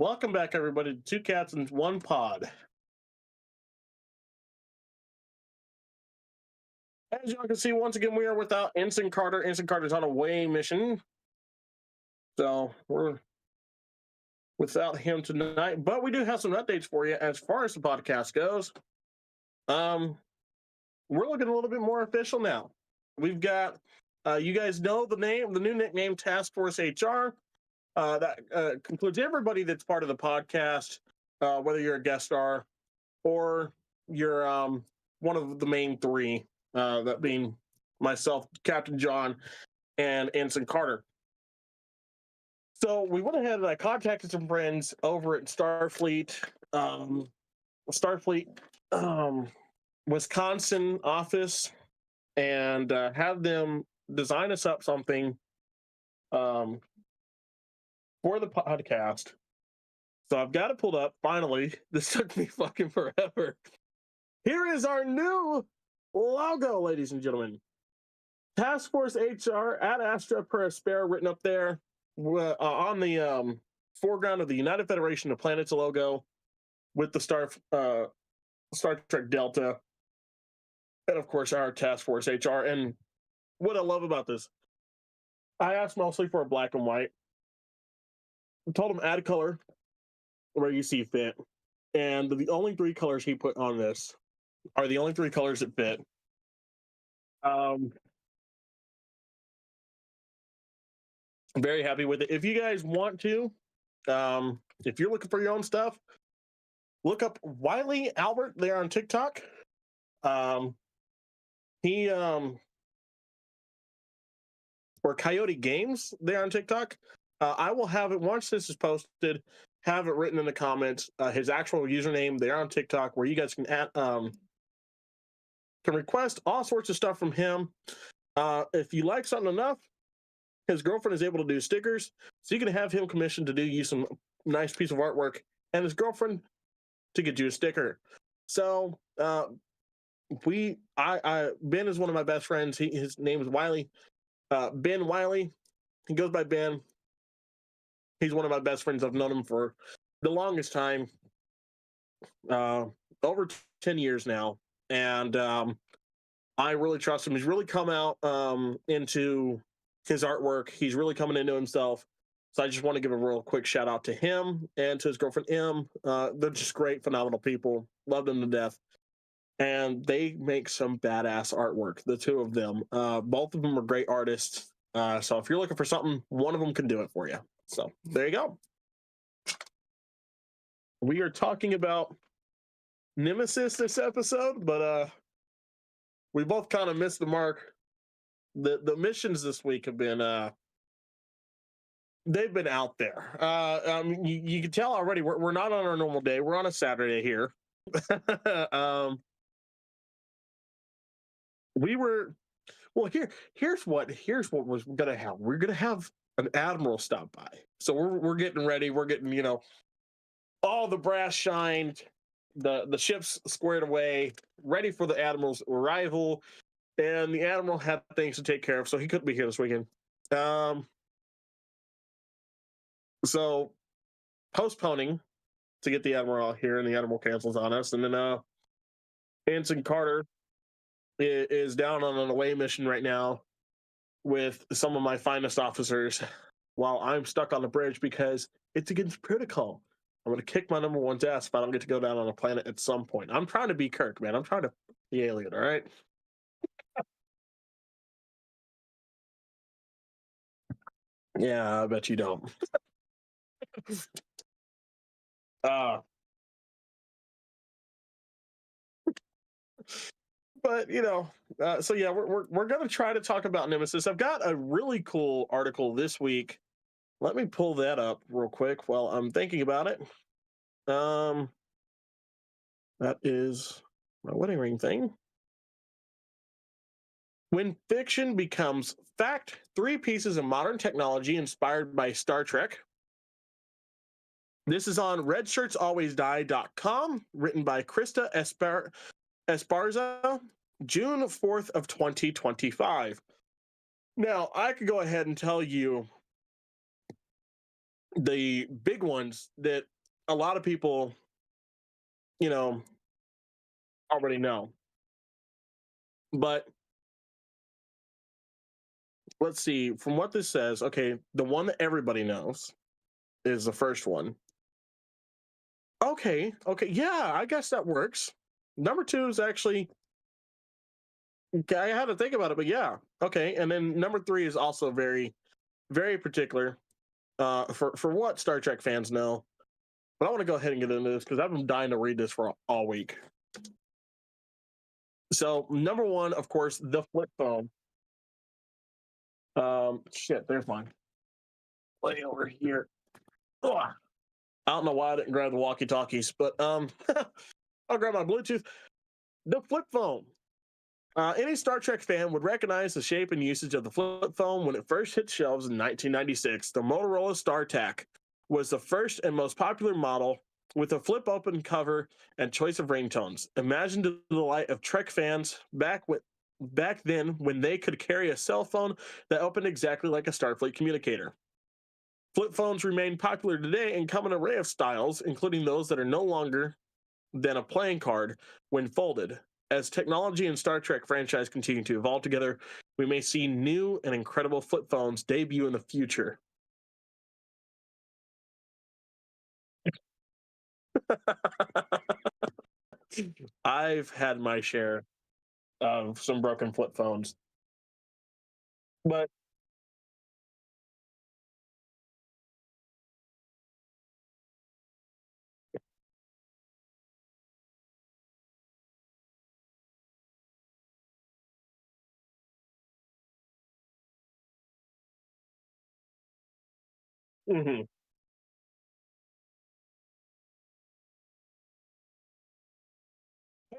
Welcome back, everybody, to Two Cats and One Pod. As y'all can see, once again, we are without Ensign Carter. Ensign Carter's on a away mission, so we're without him tonight. But we do have some updates for you as far as the podcast goes. We're looking a little bit more official now. We've got, you guys know the new nickname, Task Force HR. That concludes everybody that's part of the podcast, whether you're a guest star or you're one of the main three, that being myself, Captain John, and Ensign Carter. So we went ahead and I contacted some friends over at Starfleet, Wisconsin office, and had them design us up something for the podcast. So I've got it pulled up. Finally, this took me fucking forever. Here is our new logo, ladies and gentlemen. Task Force HR at Astra Prospera written up there on the foreground of the United Federation of Planets logo with the Star Trek Delta, and of course our Task Force HR. And what I love about this, I asked mostly for a black and white. I told him add a color where you see fit, and the only three colors he put on this are the only three colors that fit. I'm very happy with it. If you guys want to, if you're looking for your own stuff, look up Wiley Albert there on TikTok. He or Coyote Games there on TikTok. I will have it once this is posted. Have it written in the comments. His actual username there on TikTok, where you guys can request all sorts of stuff from him. If you like something enough, his girlfriend is able to do stickers, so you can have him commissioned to do you some nice piece of artwork, and his girlfriend to get you a sticker. So Ben is one of my best friends. His name is Wiley. Ben Wiley. He goes by Ben. He's one of my best friends. I've known him for the longest time, over 10 years now, and I really trust him. He's really come out into his artwork. He's really coming into himself. So I just want to give a real quick shout out to him and to his girlfriend, Em. They're just great, phenomenal people. Love them to death. And they make some badass artwork, the two of them. Both of them are great artists. So if you're looking for something, one of them can do it for you. So there you go. We are talking about Nemesis this episode, but we both kind of missed the mark. The missions this week have been they've been out there. You can tell already we're not on our normal day. We're on a Saturday here. We were here's what was gonna happen. We're gonna have an admiral stop by. So we're getting ready. We're getting, all the brass shined, the ships squared away, ready for the admiral's arrival. And the admiral had things to take care of, so he couldn't be here this weekend. So postponing to get the admiral out here, and the admiral cancels on us. And then Ensign Carter is down on an away mission right now with some of my finest officers, while I'm stuck on the bridge because it's against protocol. I'm going to kick my number one's ass if I don't get to go down on a planet at some point. I'm trying to be Kirk, man. I'm trying to be alien, all right? Yeah, I bet you don't. But so yeah, we're gonna try to talk about Nemesis. I've got a really cool article this week. Let me pull that up real quick while I'm thinking about it. That is my wedding ring thing. When fiction becomes fact, 3 pieces of modern technology inspired by Star Trek. This is on redshirtsalwaysdie.com, written by Krista Esparza, June 4th of 2025. Now, I could go ahead and tell you the big ones that a lot of people, you know, already know. But let's see, from what this says, okay, the one that everybody knows is the first one. Okay, okay, yeah, I guess that works. Number two is actually, okay, I had to think about it, but yeah, okay. And then number three is also very, very particular for what Star Trek fans know. But I want to go ahead and get into this because I've been dying to read this for all week. So number one, of course, the flip phone. Shit, there's mine. Way over here. Ugh. I don't know why I didn't grab the walkie talkies, but I'll grab my Bluetooth. The flip phone. Any Star Trek fan would recognize the shape and usage of the flip phone when it first hit shelves in 1996. The Motorola StarTAC was the first and most popular model with a flip open cover and choice of ringtones. Imagine the delight of Trek fans back then when they could carry a cell phone that opened exactly like a Starfleet communicator. Flip phones remain popular today and come in an array of styles, including those that are no longer than a playing card when folded. As technology and Star Trek franchise continue to evolve together, we may see new and incredible flip phones debut in the future. I've had my share of some broken flip phones, but mhm.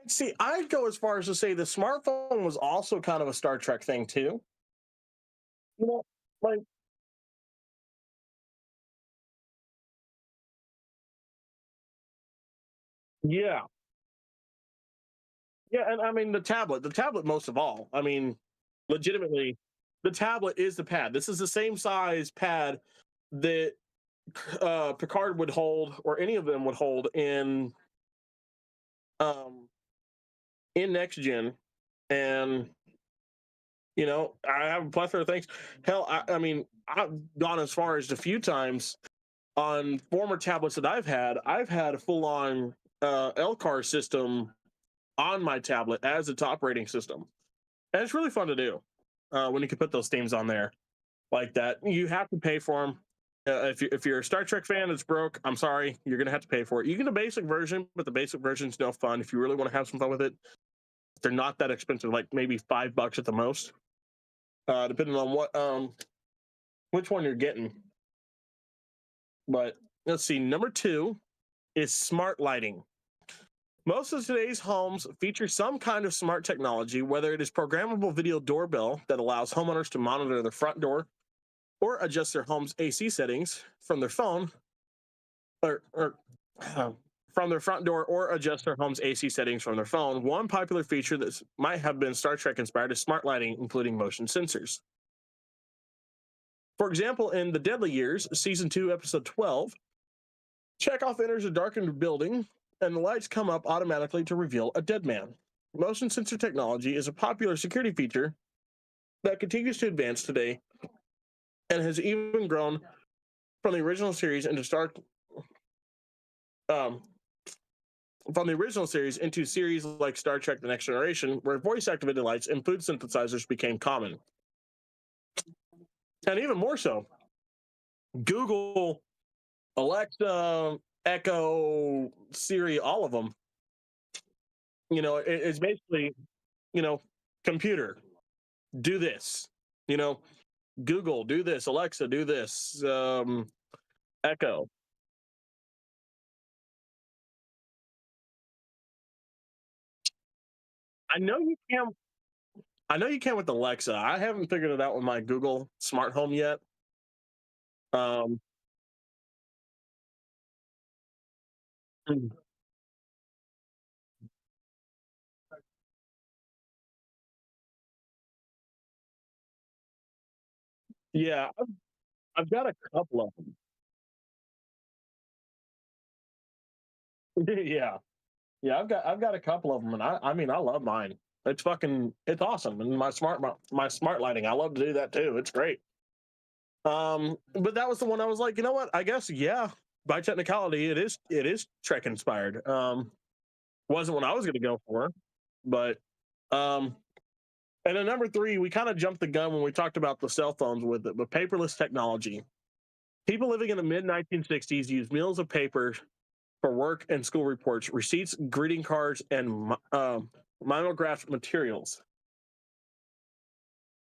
See, I'd go as far as to say the smartphone was also kind of a Star Trek thing too. You know, like yeah, yeah, and I mean the tablet most of all. I mean, legitimately, the tablet is the pad. This is the same size pad that Picard would hold, or any of them would hold um, in next gen, and I have a plethora of things. Hell, I mean, I've gone as far as a few times on former tablets that I've had a full on LCAR system on my tablet as its operating system, and it's really fun to do when you can put those themes on there like that. You have to pay for them. If you're a Star Trek fan, it's broke. I'm sorry, you're gonna have to pay for it. You get a basic version, but the basic version's no fun. If you really want to have some fun with it, they're not that expensive, like maybe $5 at the most, depending on which one you're getting. But let's see. Number two is smart lighting. Most of today's homes feature some kind of smart technology, whether it is programmable video doorbell that allows homeowners to monitor their front door or adjust their home's AC settings from their phone, or from their front door, or adjust their home's AC settings from their phone. One popular feature that might have been Star Trek inspired is smart lighting, including motion sensors. For example, in The Deadly Years, Season 2, Episode 12, Chekhov enters a darkened building and the lights come up automatically to reveal a dead man. Motion sensor technology is a popular security feature that continues to advance today and has even grown from the original series into um, series like Star Trek: The Next Generation, where voice-activated lights and food synthesizers became common. And even more so, Google, Alexa, Echo, Siri, all of them. It's basically, you know, computer, do this. You know, Google, do this. Alexa, do this. Echo. I know you can. I know you can with Alexa. I haven't figured it out with my Google Smart Home yet. Um, mm, yeah, I've got a couple of them. Yeah. Yeah, I've got a couple of them, and I mean I love mine. It's awesome, and my smart lighting, I love to do that too. It's great. But that was the one I was like, you know what? I guess yeah. By technicality, it is Trek inspired. Wasn't what I was going to go for, but um, and then number three, we kind of jumped the gun when we talked about the cell phones with it, but paperless technology. People living in the mid 1960s used meals of paper for work and school reports, receipts, greeting cards, and mimeographed materials.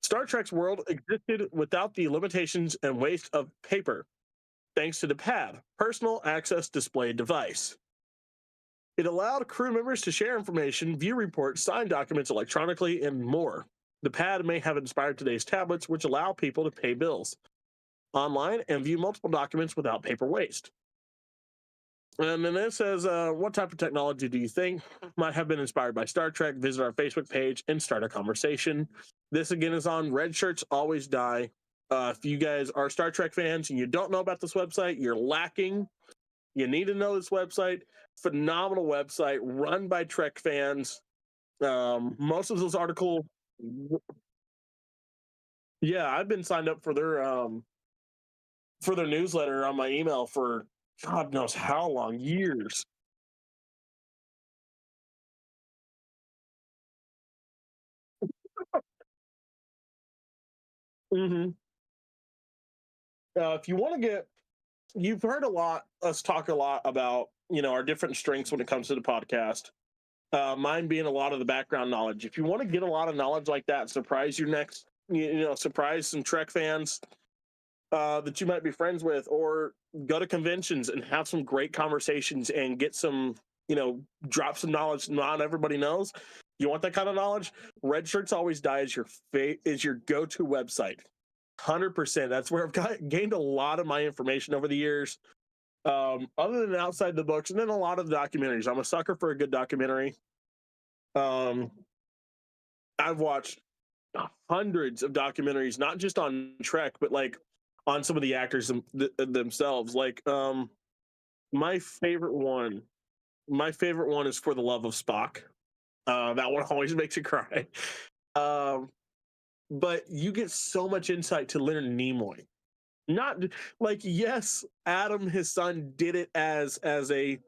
Star Trek's world existed without the limitations and waste of paper, thanks to the PAD, Personal Access Display Device. It allowed crew members to share information, view reports, sign documents electronically, and more. The PAD may have inspired today's tablets, which allow people to pay bills online and view multiple documents without paper waste. And then it says, what type of technology do you think might have been inspired by Star Trek? Visit our Facebook page and start a conversation. This again is on Red Shirts Always Die. If you guys are Star Trek fans and you don't know about this website, you're lacking. You need to know this website. Phenomenal website run by Trek fans. Most of those articles, yeah, I've been signed up for their newsletter on my email for God knows how long, years. Hmm. If you want to get, you've heard a lot, us talk a lot about our different strengths when it comes to the podcast. Mine being a lot of the background knowledge. If you want to get a lot of knowledge like that, surprise your next, surprise some Trek fans that you might be friends with, or go to conventions and have some great conversations and get some, drop some knowledge not everybody knows. You want that kind of knowledge? Red Shirts Always Die is your go-to website. 100%. That's where gained a lot of my information over the years. Other than outside the books, and then a lot of the documentaries. I'm a sucker for a good documentary. Um, I've watched hundreds of documentaries, not just on Trek, but like on some of the actors themselves. Like my favorite one, my favorite one is For the Love of Spock. That one always makes you cry. Um, but you get so much insight to Leonard Nimoy. Not like, yes, Adam, his son, did it as a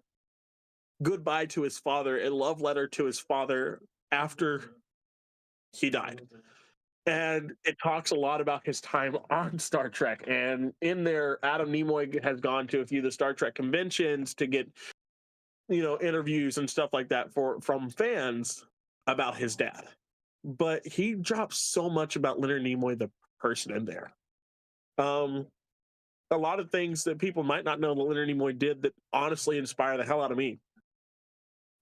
goodbye to his father, a love letter to his father after he died. And it talks a lot about his time on Star Trek. And in there, Adam Nimoy has gone to a few of the Star Trek conventions to get, interviews and stuff like that from fans about his dad. But he drops so much about Leonard Nimoy, the person in there. Um, a lot of things that people might not know that Leonard Nimoy did that honestly inspire the hell out of me.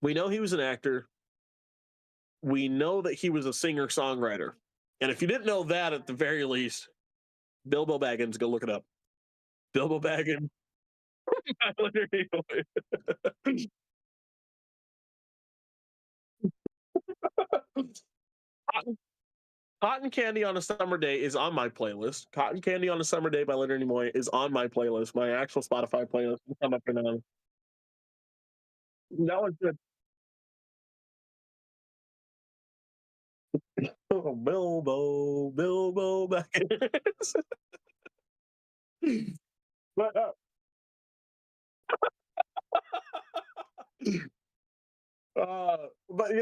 We know he was an actor. We know that he was a singer songwriter. And if you didn't know that, at the very least, Bilbo Baggins, go look it up. Bilbo Baggins, Leonard Nimoy. Cotton, Cotton Candy on a Summer Day is on my playlist. Cotton Candy on a Summer Day by Leonard Nimoy is on my playlist, my actual Spotify playlist. Come up and that was good. Oh, Bilbo Baggins. but but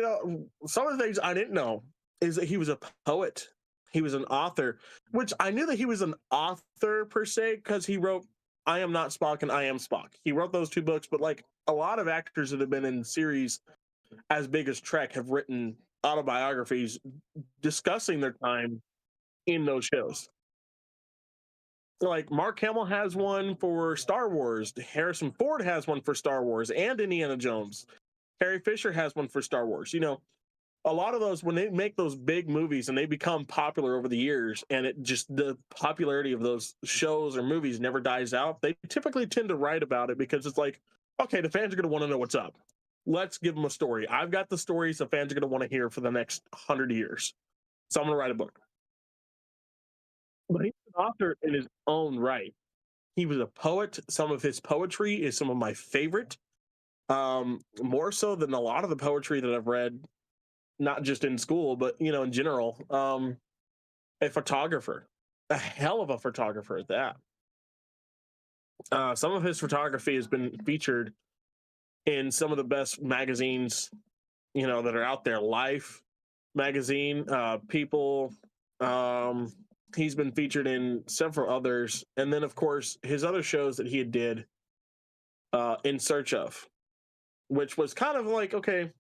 some of the things I didn't know is that he was a poet. He was an author, which I knew that he was an author per se because he wrote "I Am Not Spock" and "I Am Spock." He wrote those two books, but like a lot of actors that have been in series as big as Trek have written autobiographies discussing their time in those shows. Like Mark Hamill has one for Star Wars, Harrison Ford has one for Star Wars and Indiana Jones. Carrie Fisher has one for Star Wars. A lot of those, when they make those big movies and they become popular over the years, and it just, the popularity of those shows or movies never dies out, they typically tend to write about it because it's like, okay, the fans are going to want to know what's up. Let's give them a story. I've got the stories the fans are going to want to hear for the next 100 years. So I'm going to write a book. But he's an author in his own right. He was a poet. Some of his poetry is some of my favorite. More so than a lot of the poetry that I've read, not just in school, but in general. A photographer, a hell of a photographer at that. Some of his photography has been featured in some of the best magazines, that are out there. Life magazine, People. Um, he's been featured in several others, and then of course his other shows that he did, In Search of, which was kind of like, okay,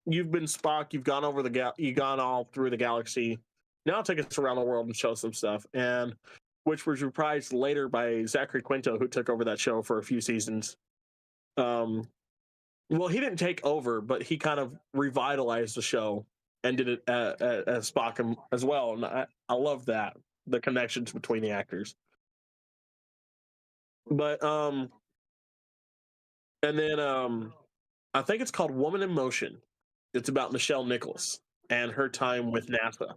you've been Spock, you've gone over you've gone all through the galaxy. Now take us around the world and show some stuff, and which was reprised later by Zachary Quinto, who took over that show for a few seasons. Um, well, he didn't take over, but he kind of revitalized the show and did it as Spock as well. And I love that, the connections between the actors. But and then I think it's called Woman in Motion. It's about Nichelle Nicholas and her time with NASA.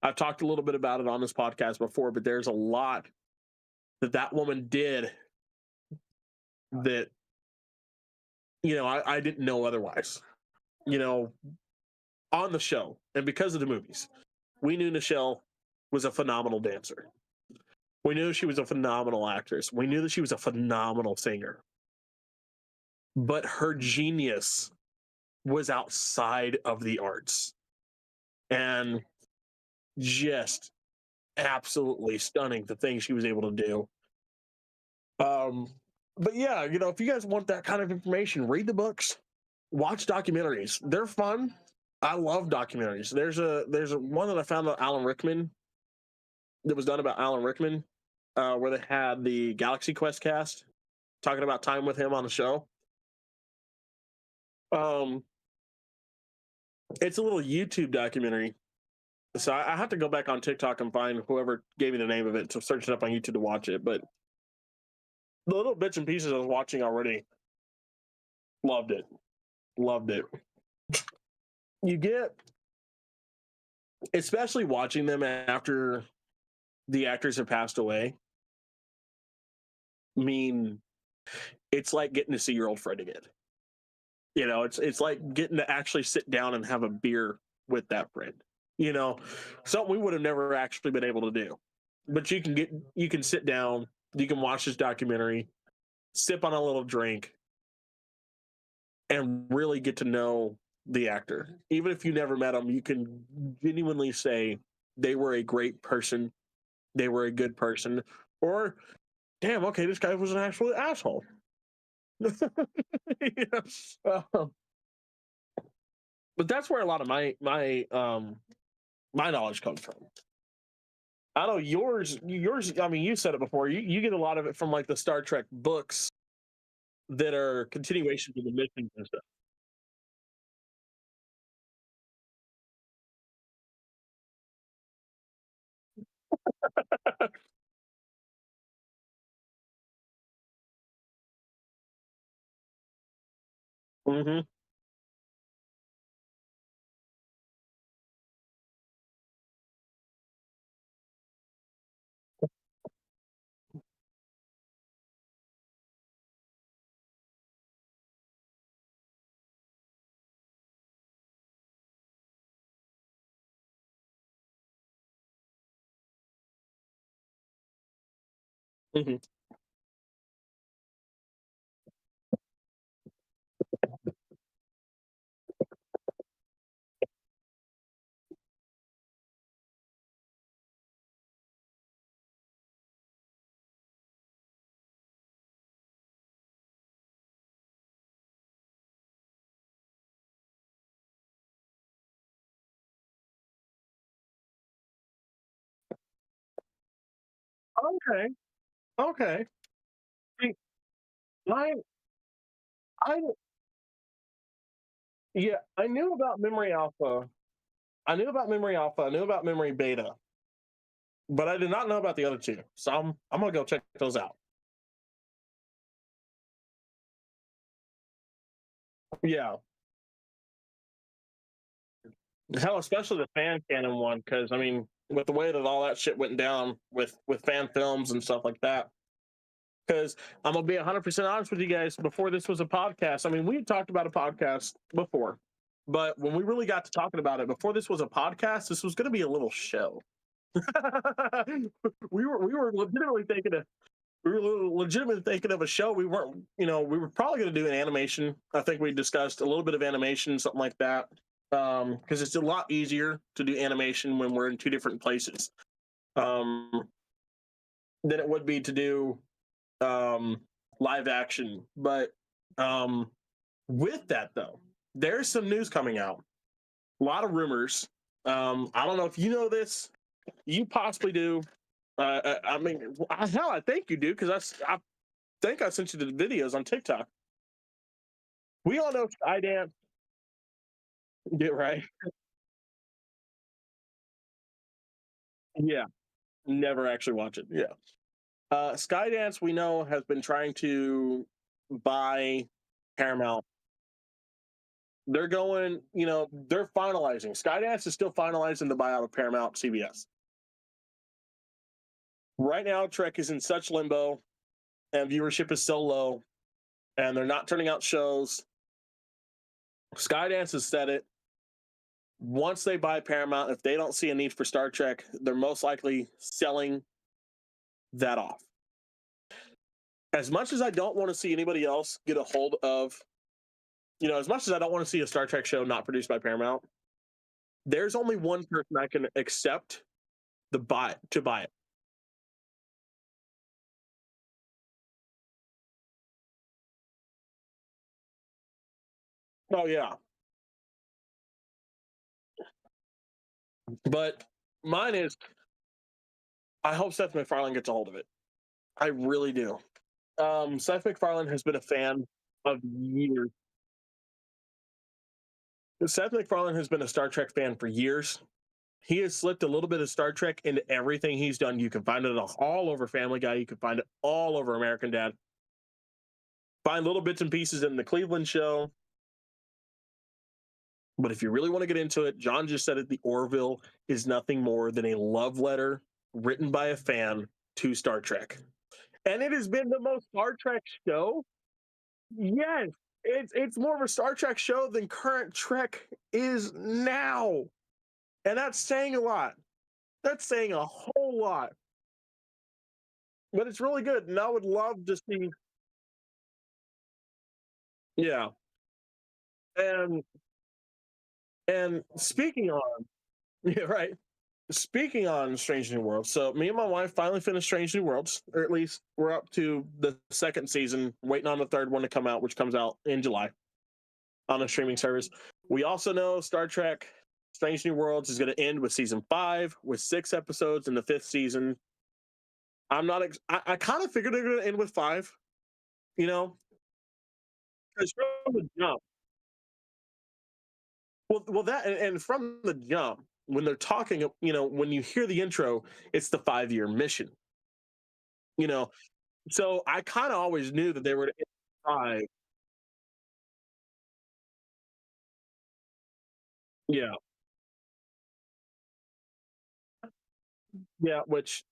I've talked a little bit about it on this podcast before, but there's a lot that woman did that I didn't know otherwise. On the show, and because of the movies, we knew Nichelle was a phenomenal dancer. We knew she was a phenomenal actress. We knew that she was a phenomenal singer. But her genius was outside of the arts, and just absolutely stunning, the things she was able to do. But yeah, if you guys want that kind of information, read the books, watch documentaries. They're fun. I love documentaries. There's a one that I found about Alan Rickman, that was done about Alan Rickman, where they had the Galaxy Quest cast talking about time with him on the show. It's a little YouTube documentary. So I have to go back on TikTok and find whoever gave me the name of it to search it up on YouTube to watch it. But the little bits and pieces I was watching already, loved it. Loved it. You get, especially watching them after the actors have passed away. I mean, it's like getting to see your old friend again. It's like getting to actually sit down and have a beer with that friend. Something we would have never actually been able to do. But you can sit down, you can watch this documentary, sip on a little drink, and really get to know the actor. Even if you never met them, you can genuinely say they were a great person, they were a good person, or damn, okay, this guy was an actual asshole. But that's where a lot of my knowledge comes from. I know yours. I mean, you said it before. You get a lot of it from like the Star Trek books that are continuations of the missions and stuff. Hmm. Hmm. Okay. Okay. See, I I yeah, I knew about Memory Alpha. I knew about Memory Alpha. I knew about Memory Beta, but I did not know about the other two. So I'm gonna go check those out. Yeah. Hell, especially the fan canon one, because I mean, with the way that all that shit went down with fan films and stuff like that, Because I'm gonna be 100% honest with you guys. Before this was a podcast, I mean, we had talked about a podcast before, but when we really got to talking about it, before this was a podcast, this was gonna be a little show. We were legitimately thinking of we were legitimately thinking of a show. We weren't, we were probably going to do an animation. I think we discussed a little bit of animation, something like that, because it's a lot easier to do animation when we're in two different places um, than it would be to do um, live action. But um, with that, though, there's some news coming out. A lot of rumors. I don't know if you know this. You possibly do. I mean, hell, I think you do because I think I sent you the videos on TikTok. We all know Skydance. Get right. Yeah, never actually watch it. Yeah. Skydance, we know, has been trying to buy Paramount. They're going, they're finalizing. Skydance is still finalizing the buyout of Paramount CBS. Right now, Trek is in such limbo and viewership is so low and they're not turning out shows. Skydance has said it. Once they buy Paramount, if they don't see a need for Star Trek, they're most likely selling that off. As much as I don't want to see anybody else get a hold of, as much as I don't want to see a Star Trek show not produced by Paramount, there's only one person I can accept to buy it. Oh yeah, but mine is I hope Seth MacFarlane gets a hold of it. I really do. Seth MacFarlane has been a fan of years. Seth MacFarlane has been a Star Trek fan for years. He has slipped a little bit of Star Trek into everything he's done. You can find it all over Family Guy. You can find it all over American Dad. Find little bits and pieces in the Cleveland Show. But if you really want to get into it, John just said it. The Orville is nothing more than a love letter written by a fan to Star Trek. And it has been the most Star Trek show. Yes, it's more of a Star Trek show than current Trek is now. And that's saying a lot. That's saying a whole lot. But it's really good. And I would love to see. Yeah. And speaking on yeah, right. Speaking on Strange New Worlds, so me and my wife finally finished Strange New Worlds, or at least we're up to the second season, waiting on the third one to come out, which comes out in July on a streaming service. We also know Star Trek Strange New Worlds is going to end with season 5 with 6 episodes in the 5th season. I'm not. I kind of figured they're going to end with 5, you know, because from the jump. Well, that and from the jump, when they're talking, when you hear the intro, it's the 5-year mission. You know, so I kind of always knew that they were to end 5. Yeah, yeah. Which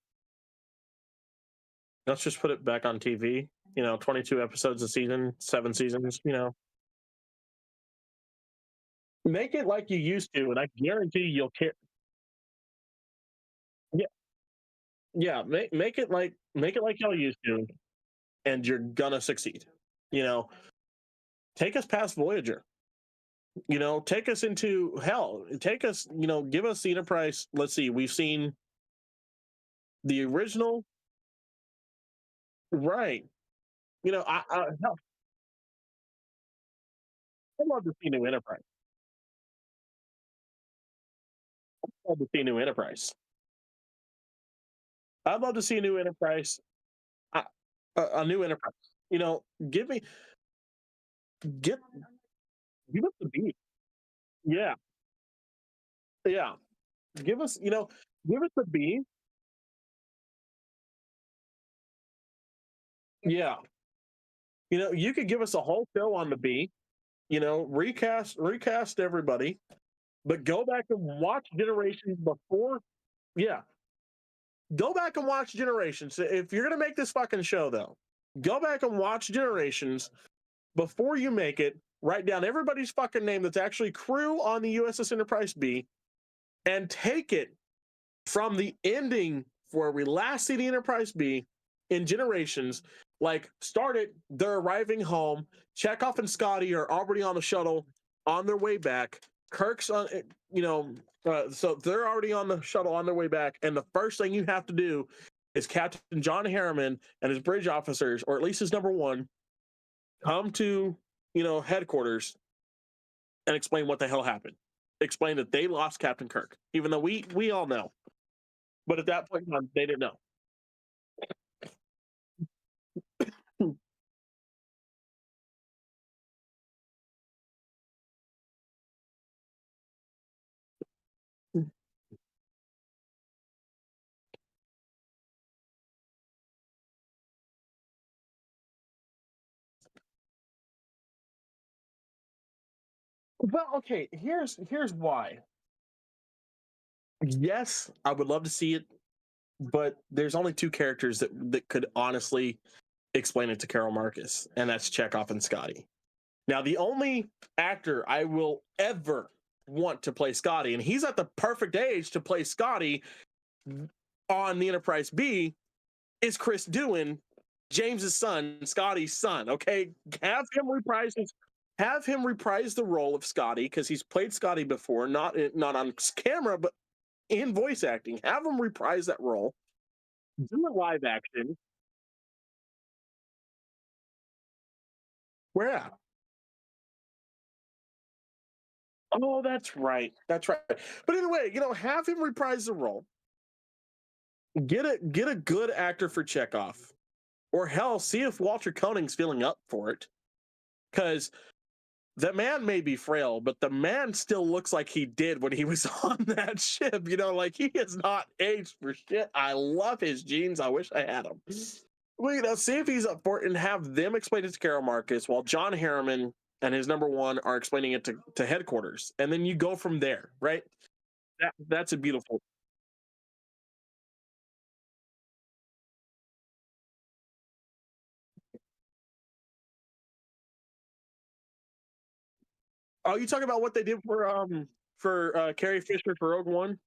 let's just put it back on TV. 22 episodes a season, 7 seasons. Make it like you used to, and I guarantee you'll care. Yeah, yeah. Make it like y'all used to, and you're gonna succeed. You know, take us past Voyager. Take us into hell. Take us. Give us the Enterprise. Let's see. We've seen the original, right? Hell, I'd love to see new Enterprise. I'd love to see new Enterprise. I'd love to see a new Enterprise. A, a new Enterprise. You know, give me get give us the beat. Yeah, yeah. Give us, give us the beat. Yeah. You could give us a whole show on the B. Recast everybody, but go back and watch Generations before. Yeah, go back and watch Generations. If you're gonna make this fucking show, though, Go back and watch Generations before you make it. Write down everybody's fucking name that's actually crew on the USS Enterprise B, and take it from the ending where we last see the Enterprise B in Generations. Like, start it, they're arriving home. Chekhov and Scotty are already on the shuttle on their way back. Kirk's on, so they're already on the shuttle on their way back. And the first thing you have to do is Captain John Harriman and his bridge officers, or at least his number one, come to, headquarters and explain what the hell happened. Explain that they lost Captain Kirk, even though we all know. But at that point in time, they didn't know. Well, okay, here's why. Yes, I would love to see it, but there's only two characters that could honestly explain it to Carol Marcus, and that's Chekhov and Scotty. Now, the only actor I will ever want to play Scotty, and he's at the perfect age to play Scotty on the Enterprise B, is Chris Doohan, James's son, Scotty's son. Okay, have him reprise the role of Scotty, because he's played Scotty before, not on camera, but in voice acting. Have him reprise that role. Do a live action. Where at? Oh, that's right. That's right. But anyway, have him reprise the role. Get a good actor for Chekhov, or hell, see if Walter Koenig's feeling up for it, because the man may be frail, but the man still looks like he did when he was on that ship. Like, he has not aged for shit. I love his genes. I wish I had them. Well, see if he's up for it, and have them explain it to Carol Marcus while John Harriman and his number one are explaining it to headquarters. And then you go from there, right? That's a beautiful. Oh, you talking about what they did for Carrie Fisher for Rogue One?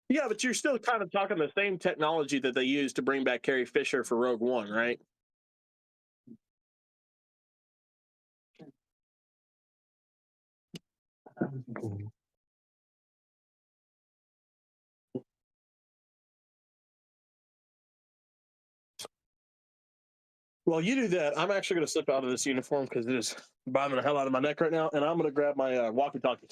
Yeah, but you're still kind of talking the same technology that they used to bring back Carrie Fisher for Rogue One, right? Well, you do that. I'm actually going to slip out of this uniform because it is bothering the hell out of my neck right now, and I'm going to grab my walkie-talkie.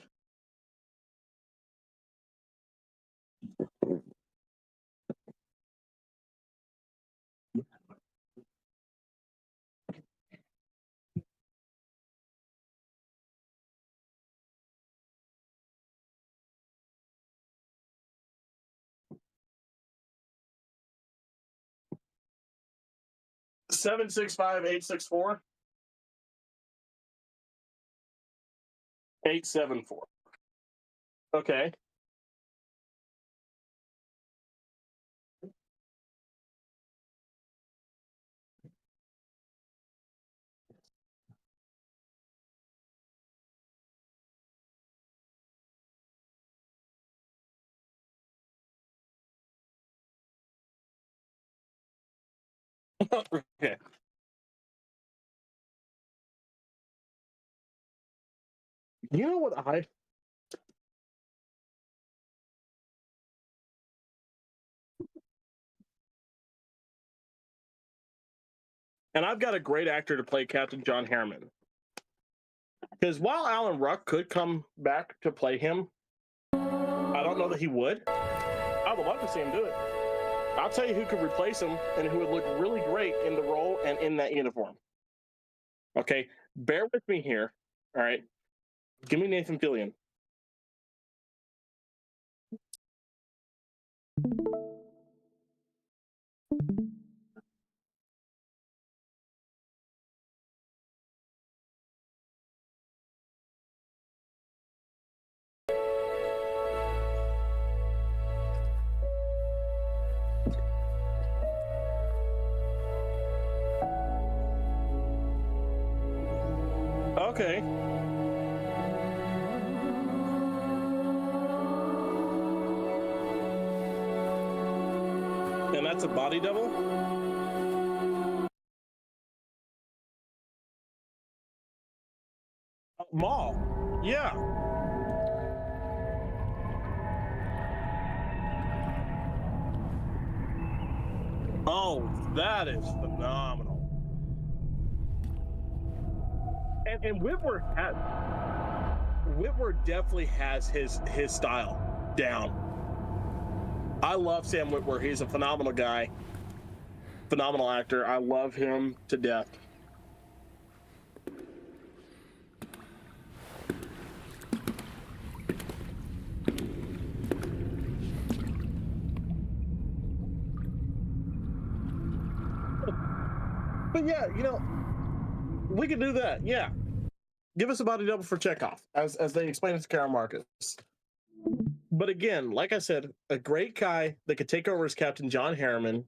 Seven 864 874. Okay. Okay. You know what and I've got a great actor to play Captain John Harriman. Because while Alan Ruck could come back to play him, I don't know that he would. I would love to see him do it. I'll tell you who could replace him and who would look really great in the role and in that uniform. Okay, bear with me here. All right, give me Nathan Fillion. Okay. And that's a body double? Maul. Yeah. Oh, that is phenomenal. And Whitworth definitely has his style down. I love Sam Witwer. He's a phenomenal guy, phenomenal actor. I love him to death. But yeah, we could do that. Yeah, give us a body double for Chekhov, as they explain it to Karen Marcus. But again, like I said, a great guy that could take over as Captain John Harriman.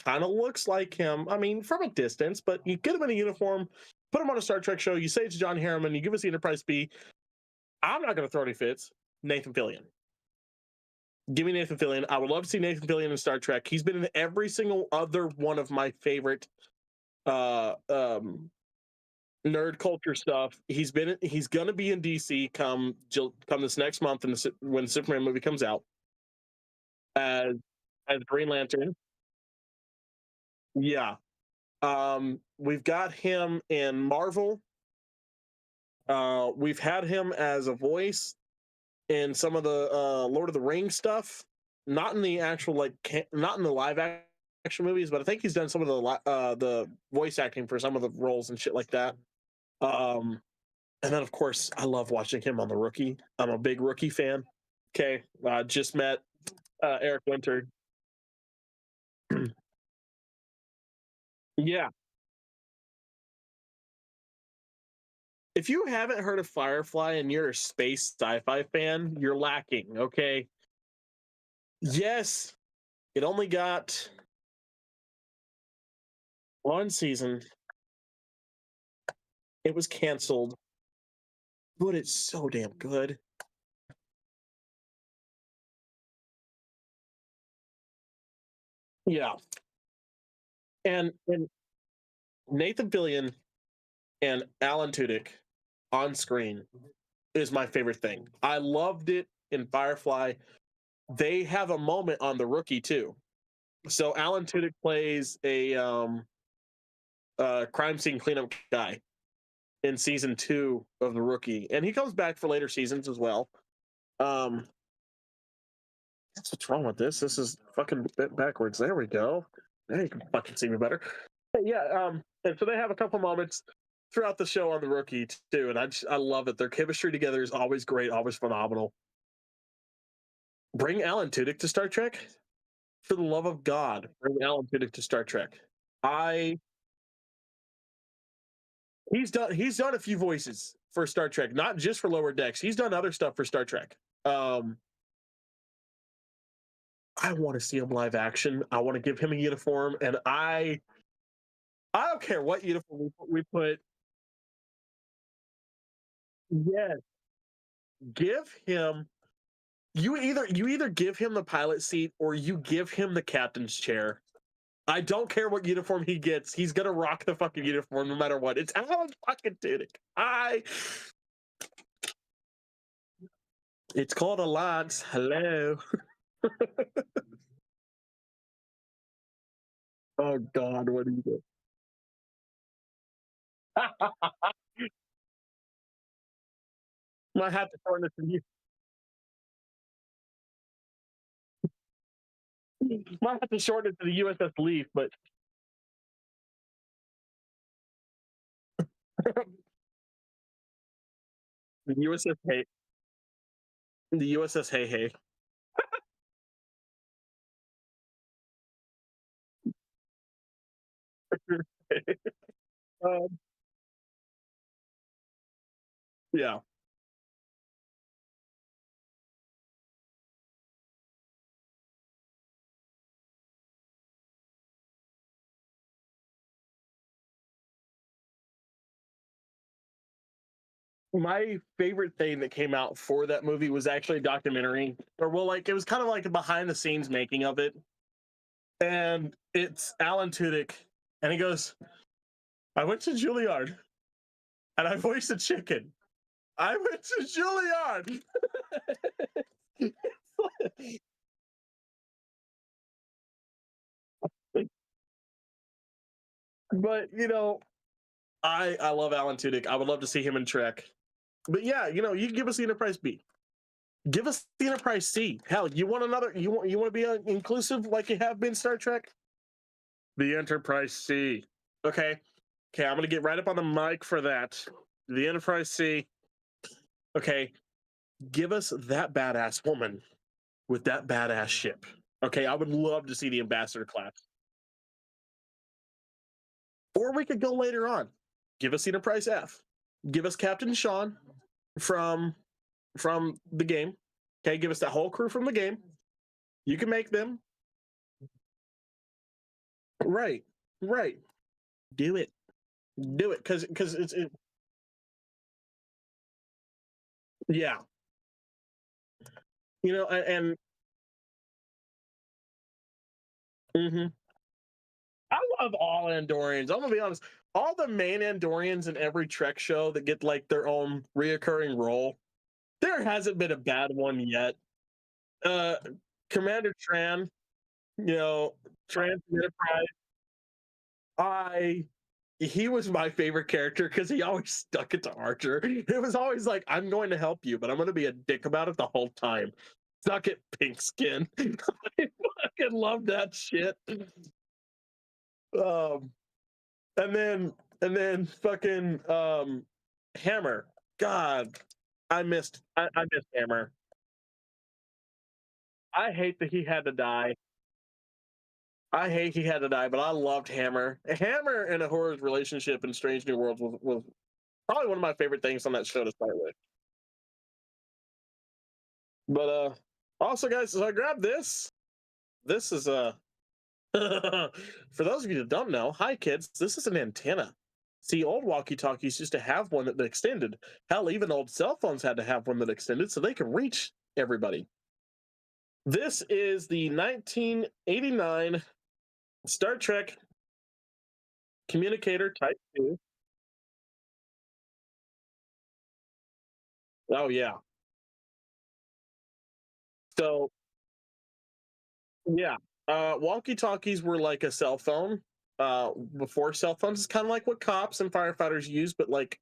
Kind of looks like him. I mean, from a distance, but you get him in a uniform, put him on a Star Trek show. You say it's John Harriman. You give us the Enterprise B. I'm not going to throw any fits. Nathan Fillion. Give me Nathan Fillion. I would love to see Nathan Fillion in Star Trek. He's been in every single other one of my favorite uh um nerd culture stuff. He's gonna be in DC come this next month when the Superman movie comes out as Green Lantern. Yeah. We've got him in Marvel. We've had him as a voice in some of the Lord of the Rings stuff, not in the actual not in the live action movies, but I think he's done some of the voice acting for some of the roles and shit like that. Um, and then of course I love watching him on The Rookie. I'm a big Rookie fan. Okay, just met Eric Winter. Yeah, if you haven't heard of Firefly and you're a space sci-fi fan, you're lacking. Okay, yes, it only got one season. It was canceled, but it's so damn good. Yeah, and Nathan Fillion and Alan Tudyk on screen is my favorite thing. I loved it in Firefly. They have a moment on The Rookie too. So Alan Tudyk plays a crime scene cleanup guy in season 2 of The Rookie, and he comes back for later seasons as well. Um, that's what's wrong with this. This is fucking bit backwards. There we go. Now you can fucking see me better. Yeah. And so they have a couple moments throughout the show on The Rookie too, and I love it. Their chemistry together is always great, always phenomenal. Bring Alan Tudyk to Star Trek. For the love of God, bring Alan Tudyk to Star Trek. I he's done a few voices for Star Trek, not just for Lower Decks. He's done other stuff for Star Trek. Um, I want to see him live action. I want to give him a uniform, and I don't care what uniform we put. Yes, give him. You either give him the pilot seat or you give him the captain's chair. I don't care what uniform he gets. He's gonna rock the fucking uniform no matter what. It's Alan fucking Tudyk. It's called a Lance. Hello. Oh God, what are you doing? Might have to shorten it to might have to shorten it to the USS Leaf, but the USS Hey, the USS Hey Hey. um, yeah. My favorite thing that came out for that movie was actually a documentary, or well, like it was kind of like a behind the scenes making of it, and it's Alan Tudyk, and he goes, "I went to Juilliard, and I voiced a chicken. I went to Juilliard." But I love Alan Tudyk. I would love to see him in Trek. But yeah, you give us the Enterprise B. Give us the Enterprise C. Hell, you want another? You want to be inclusive like you have been Star Trek? The Enterprise C. Okay, okay. I'm gonna get right up on the mic for that. The Enterprise C. Okay, give us that badass woman with that badass ship. Okay, I would love to see the Ambassador class. Or we could go later on. Give us the Enterprise F. Give us Captain Sean from the game. Okay, give us that whole crew from the game. You can make them right, right. Do it, do it, because yeah, and mhm. I love all Andorians. I'm gonna be honest. All the main Andorians in every Trek show that get like their own reoccurring role, there hasn't been a bad one yet. Uh, Commander Tran, you know, Tran from Enterprise. I He was my favorite character because he always stuck it to Archer. It was always like, I'm going to help you, but I'm going to be a dick about it the whole time. Suck it, pink skin. I fucking love that shit. Um, and then fucking Hammer. God, I missed Hammer. I hate that he had to die. I hate he had to die, but I loved Hammer. Hammer and Ahura's relationship in Strange New Worlds was probably one of my favorite things on that show to start with. But also guys, so I grabbed this. This is for those of you that don't know, hi kids, this is an antenna. See, old walkie-talkies used to have one that extended. Hell, even old cell phones had to have one that extended so they could reach everybody. This is the 1989 Star Trek Communicator Type 2. Oh yeah. So yeah, walkie-talkies were like a cell phone. Before cell phones, it's kind of like what cops and firefighters use, but like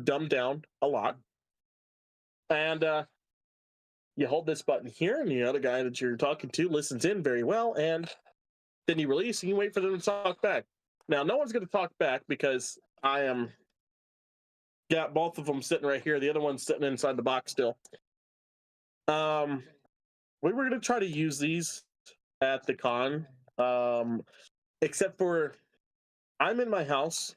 dumbed down a lot. And you hold this button here, and the other guy that you're talking to listens in very well, and then you release and you wait for them to talk back. Now, no one's going to talk back because I am got both of them sitting right here. The other one's sitting inside the box still. Um, we were going to try to use these at the con, except for I'm in my house.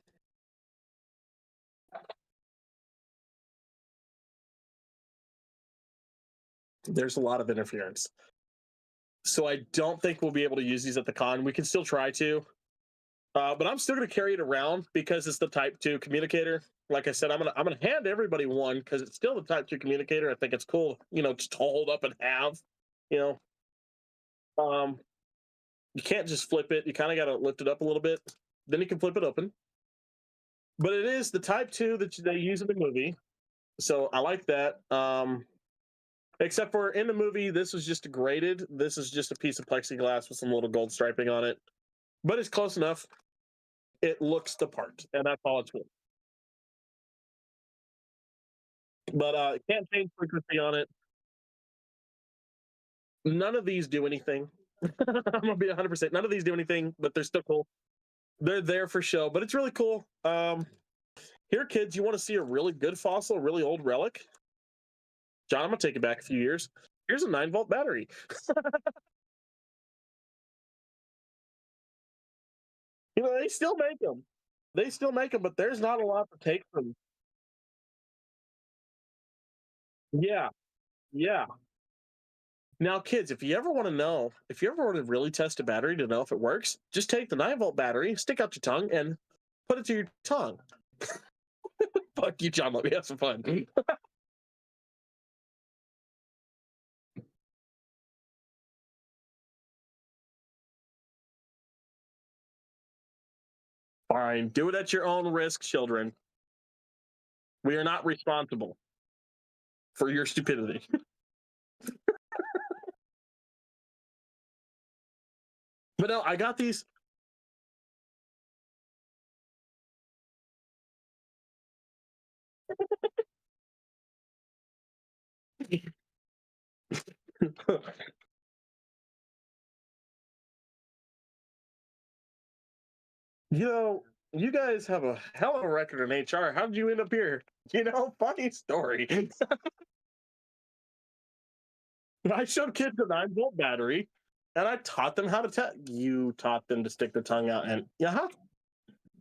There's a lot of interference. So I don't think we'll be able to use these at the con. We can still try to. But I'm still going to carry it around because it's the Type 2 communicator. Like I said, I'm gonna hand everybody one because it's still the Type 2 communicator. I think it's cool, just to hold up and have. You um, you can't just flip it. You kind of got to lift it up a little bit. Then you can flip it open. But it is the Type 2 that they use in the movie, so I like that. Except for in the movie, this was just graded. This is just a piece of plexiglass with some little gold striping on it, but it's close enough. It looks the part, and that's all it's worth. But can't change frequency on it. None of these do anything. I'm gonna be 100%. None of these do anything, but they're still cool. They're there for show, but it's really cool. Here, kids, you want to see a really good fossil, really old relic? John, I'm gonna take it back a few years. Here's a 9-volt battery. They still make them. They still make them, but there's not a lot to take from. Yeah, yeah. Now, kids, if you ever want to really test a battery to know if it works, just take the 9-volt battery, stick out your tongue, and put it to your tongue. Fuck you, John. Let me have some fun. Fine. Do it at your own risk, children. We are not responsible for your stupidity. But no, I got these. You know, you guys have a hell of a record in HR. How did you end up here? Funny story. I showed kids a 9-volt battery and I taught them how to you taught them to stick their tongue out and uh-huh.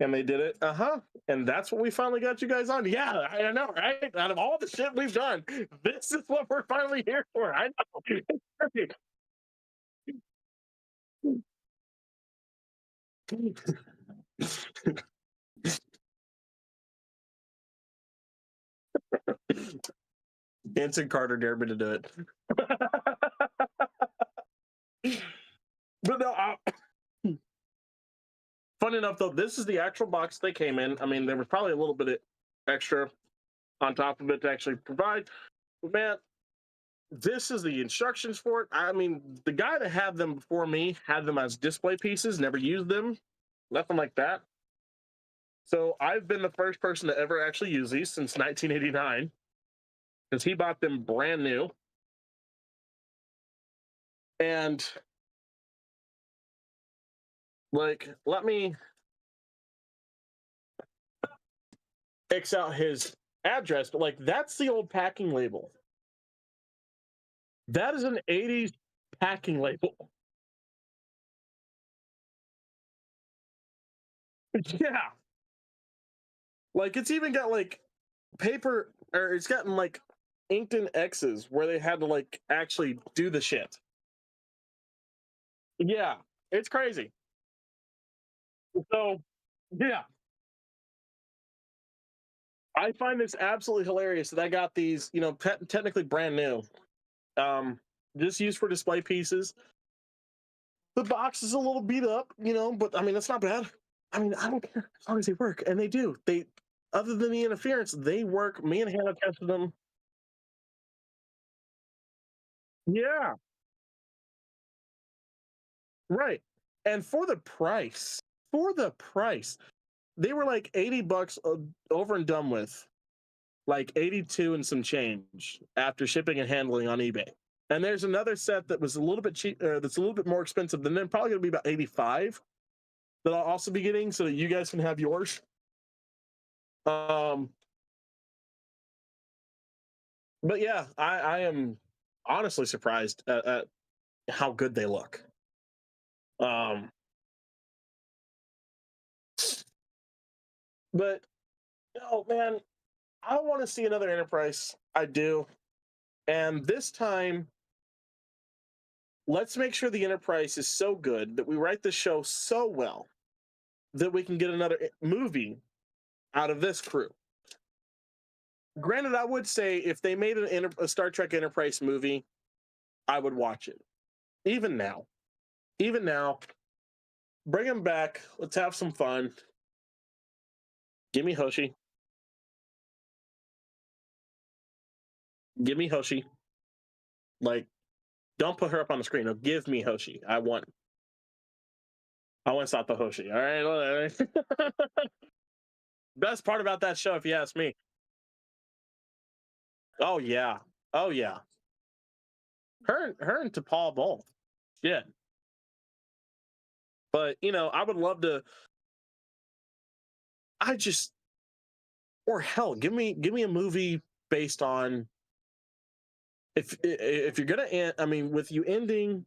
And they did it. Uh-huh. And that's what we finally got you guys on. Yeah, I know, right? Out of all the shit we've done, this is what we're finally here for. I know. Anson Carter dared me to do it. But no, fun enough though, this is the actual box they came in. I mean, there was probably a little bit of extra on top of it to actually provide. But man, this is the instructions for it. I mean, the guy that had them before me had them as display pieces, never used them, nothing like that. So I've been the first person to ever actually use these since 1989 because he bought them brand new. And like, let me X out his address, but like, that's the old packing label. That is an 80s packing label. Yeah. Like, it's even got like paper, or it's gotten like inked in X's where they had to like actually do the shit. Yeah, it's crazy. So, yeah, I find this absolutely hilarious that I got these, technically brand new, um, just used for display pieces. The box is a little beat up, but I mean, that's not bad. I mean, I don't care as long as they work, and they do. Other than the interference, they work. Me and Hannah tested them. Yeah, right. And for the price, they were like $80 over and done with, like 82 and some change after shipping and handling on eBay. And there's another set that was a little bit cheap, that's a little bit more expensive than them, probably going to be about 85 that I'll also be getting so that you guys can have yours. Um, but yeah, I am honestly surprised at how good they look. Um, but oh man, I want to see another Enterprise. I do, and this time, let's make sure the Enterprise is so good that we write the show so well that we can get another movie out of this crew. Granted, I would say if they made a Star Trek Enterprise movie, I would watch it. Even now, even now, bring them back. Let's have some fun. Give me Hoshi. Give me Hoshi. Like, don't put her up on the screen. No, give me Hoshi. I want Sato Hoshi. All right. Best part about that show, if you ask me. Oh yeah. Oh yeah. Her and T'Pol both. Yeah. But I would love to. I just, or hell, give me a movie based on, if you're gonna end. I mean, with you ending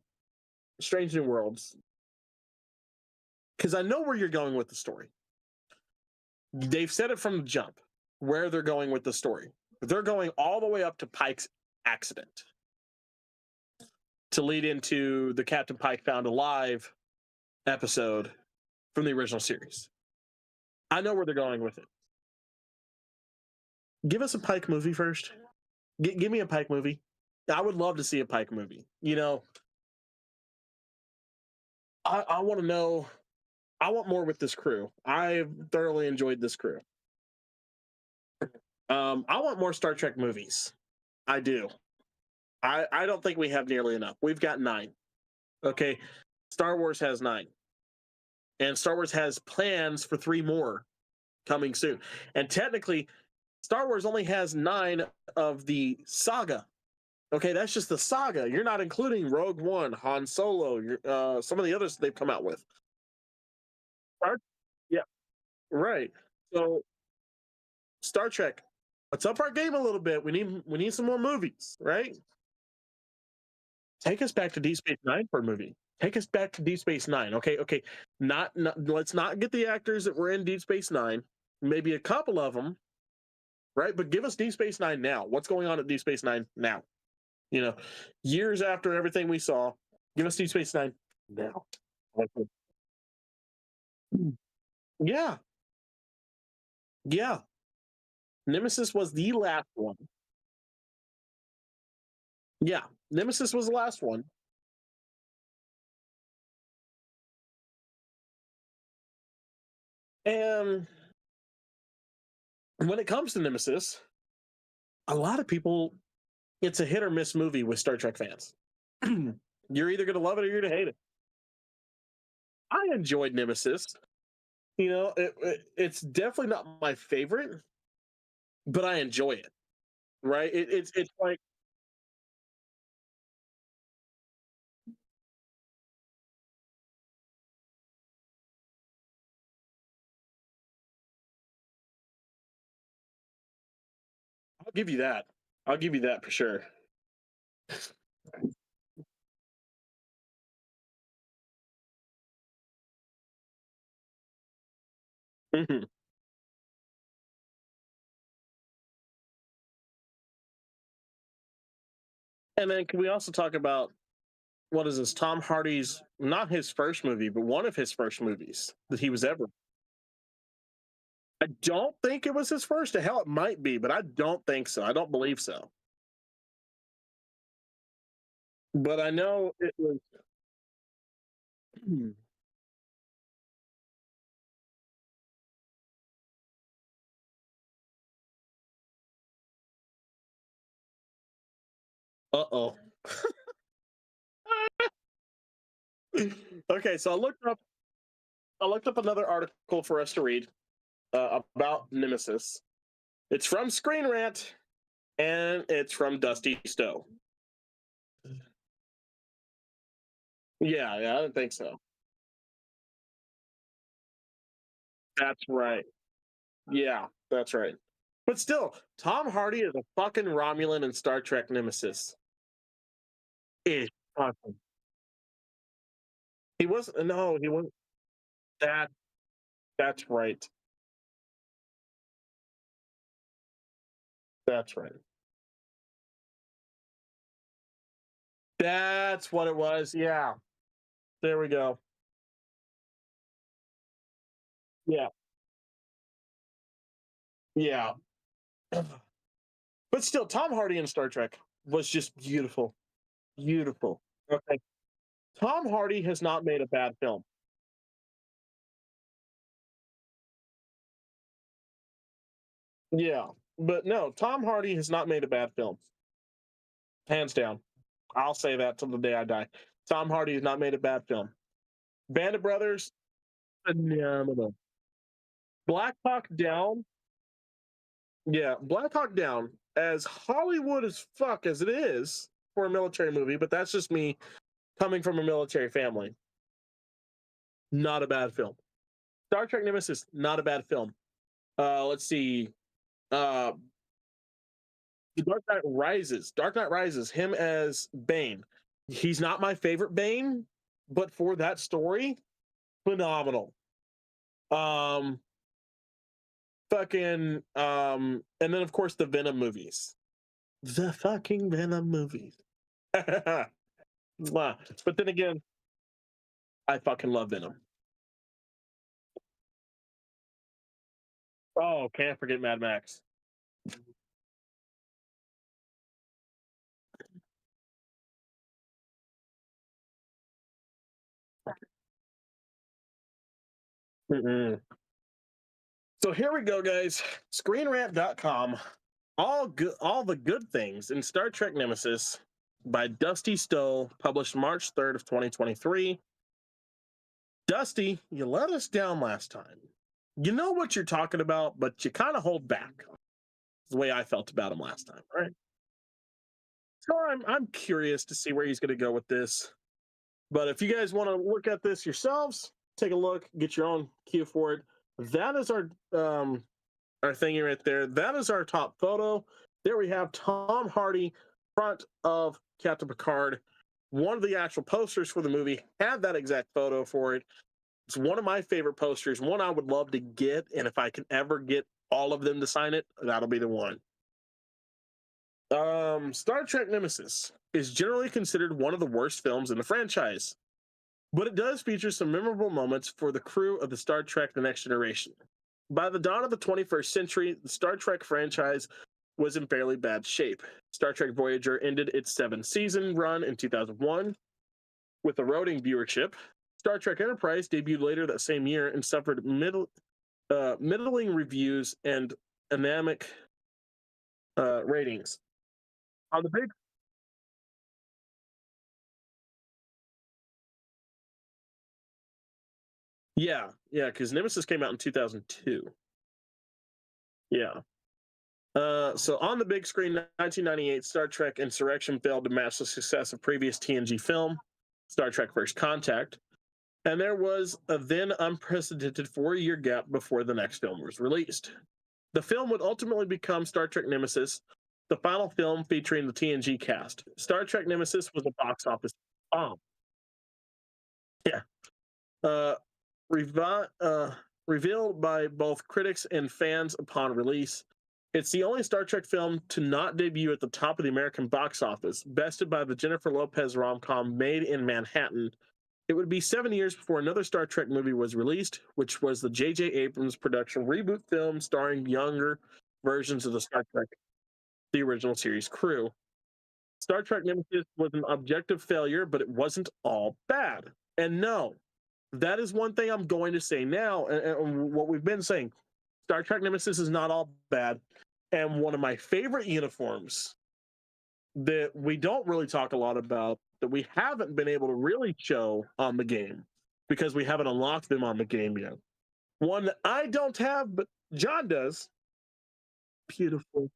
Strange New Worlds, because I know where you're going with the story. They've said it from the jump where they're going with the story. They're going all the way up to Pike's accident to lead into the Captain Pike Found Alive episode from the original series. I know where they're going with it. Give us a Pike movie first. Give me a Pike movie. I would love to see a Pike movie. I want to know. I want more with this crew. I've thoroughly enjoyed this crew. I want more Star Trek movies. I do. I don't think we have nearly enough. We've got 9. Okay. Star Wars has 9. And Star Wars has plans for 3 more coming soon. And technically, Star Wars only has 9 of the saga. Okay, that's just the saga. You're not including Rogue One, Han Solo, some of the others they've come out with. Yeah, right. So Star Trek, let's up our game a little bit. We need some more movies, right? Take us back to Deep Space Nine for a movie. Take us back to Deep Space Nine. Okay. Not let's not get the actors that were in Deep Space Nine. Maybe a couple of them, right? But give us Deep Space Nine now. What's going on at Deep Space Nine now? Years after everything we saw, give us Deep Space Nine now. Yeah, yeah. Nemesis was the last one. Yeah, Nemesis was the last one. And when it comes to Nemesis, a lot of people, it's a hit or miss movie with Star Trek fans. You're either going to love it or you're going to hate it. I enjoyed Nemesis. It's definitely not my favorite, but I enjoy it. Right? It's like, I'll give you that. I'll give you that for sure. Mhm. And then can we also talk about what is this? Tom Hardy's, not his first movie, but one of his first movies that he was ever. I don't think it was his first. The hell, it might be, but I don't think so. I don't believe so. But I know it was. Uh oh. Okay, so I looked up another article for us to read about Nemesis. It's from Screen Rant and it's from Dusty Stowe. Yeah, I don't think so. That's right. Yeah, that's right. But still, Tom Hardy is a fucking Romulan in Star Trek Nemesis. Is fucking. He wasn't. No, he wasn't. That. That's right. That's right. That's what it was. Yeah. There we go. Yeah. Yeah. But still, Tom Hardy in Star Trek was just beautiful. Beautiful. Okay. Tom Hardy has not made a bad film. Yeah. But no, Tom Hardy has not made a bad film. Hands down. I'll say that till the day I die. Tom Hardy has not made a bad film. Band of Brothers, phenomenal. Black Hawk Down, yeah, Black Hawk Down, as Hollywood as fuck as it is for a military movie, but that's just me coming from a military family. Not a bad film. Star Trek Nemesis, not a bad film. Let's see. Uh, The Dark Knight Rises. Dark Knight Rises. Him as Bane. He's not my favorite Bane, but for that story, phenomenal. Um, and then of course the Venom movies. The fucking Venom movies. But then again, I fucking love Venom. Oh, can't forget Mad Max. Mm-mm. So here we go, guys. ScreenRant.com. All the good things in Star Trek Nemesis by Dusty Stowe, published March 3rd of 2023. Dusty, you let us down last time. You know what you're talking about, but you kind of hold back. That's the way I felt about him last time, right? So I'm curious to see where he's going to go with this. But if you guys want to look at this yourselves, take a look, get your own cue for it. That is our thingy right there. That is our top photo. There we have Tom Hardy, front of Captain Picard. One of the actual posters for the movie had that exact photo for it. It's one of my favorite posters, one I would love to get, and if I can ever get all of them to sign it, that'll be the one. Star Trek Nemesis is generally considered one of the worst films in the franchise, but it does feature some memorable moments for the crew of the Star Trek The Next Generation. By the dawn of the 21st century, the Star Trek franchise was in fairly bad shape. Star Trek Voyager ended its 7-season run in 2001 with eroding viewership. Star Trek Enterprise debuted later that same year and suffered middling reviews and anemic ratings. On the big, yeah, because Nemesis came out in 2002. Yeah. So on the big screen, 1998, Star Trek Insurrection failed to match the success of previous TNG film, Star Trek First Contact, and there was a then unprecedented 4-year gap before the next film was released. The film would ultimately become Star Trek Nemesis, the final film featuring the TNG cast. Star Trek Nemesis was a box office bomb. Yeah. Uh, revealed by both critics and fans upon release. It's the only Star Trek film to not debut at the top of the American box office, bested by the Jennifer Lopez rom-com Made in Manhattan. It would be 7 years before another Star Trek movie was released, which was the J.J. Abrams production reboot film starring younger versions of the Star Trek, the original series crew. Star Trek Nemesis was an objective failure, but it wasn't all bad. And no, that is one thing I'm going to say now, and what we've been saying. Star Trek Nemesis is not all bad. And one of my favorite uniforms that we don't really talk a lot about, that we haven't been able to really show on the game because we haven't unlocked them on the game yet. One that I don't have, but John does. Beautiful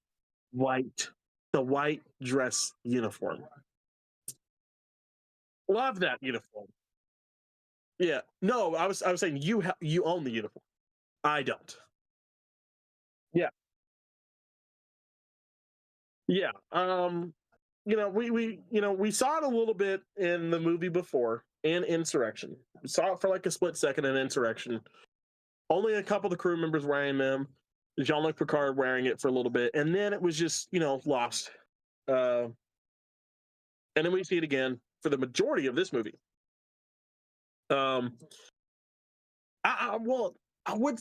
white, the white dress uniform. Love that uniform. Yeah. No, I was saying you own the uniform. I don't. Yeah. Yeah. We saw it a little bit in the movie before in Insurrection. We saw it for like a split second in Insurrection. Only a couple of the crew members wearing them. Jean-Luc Picard wearing it for a little bit, and then it was just lost. And then we see it again for the majority of this movie. Um, well, I would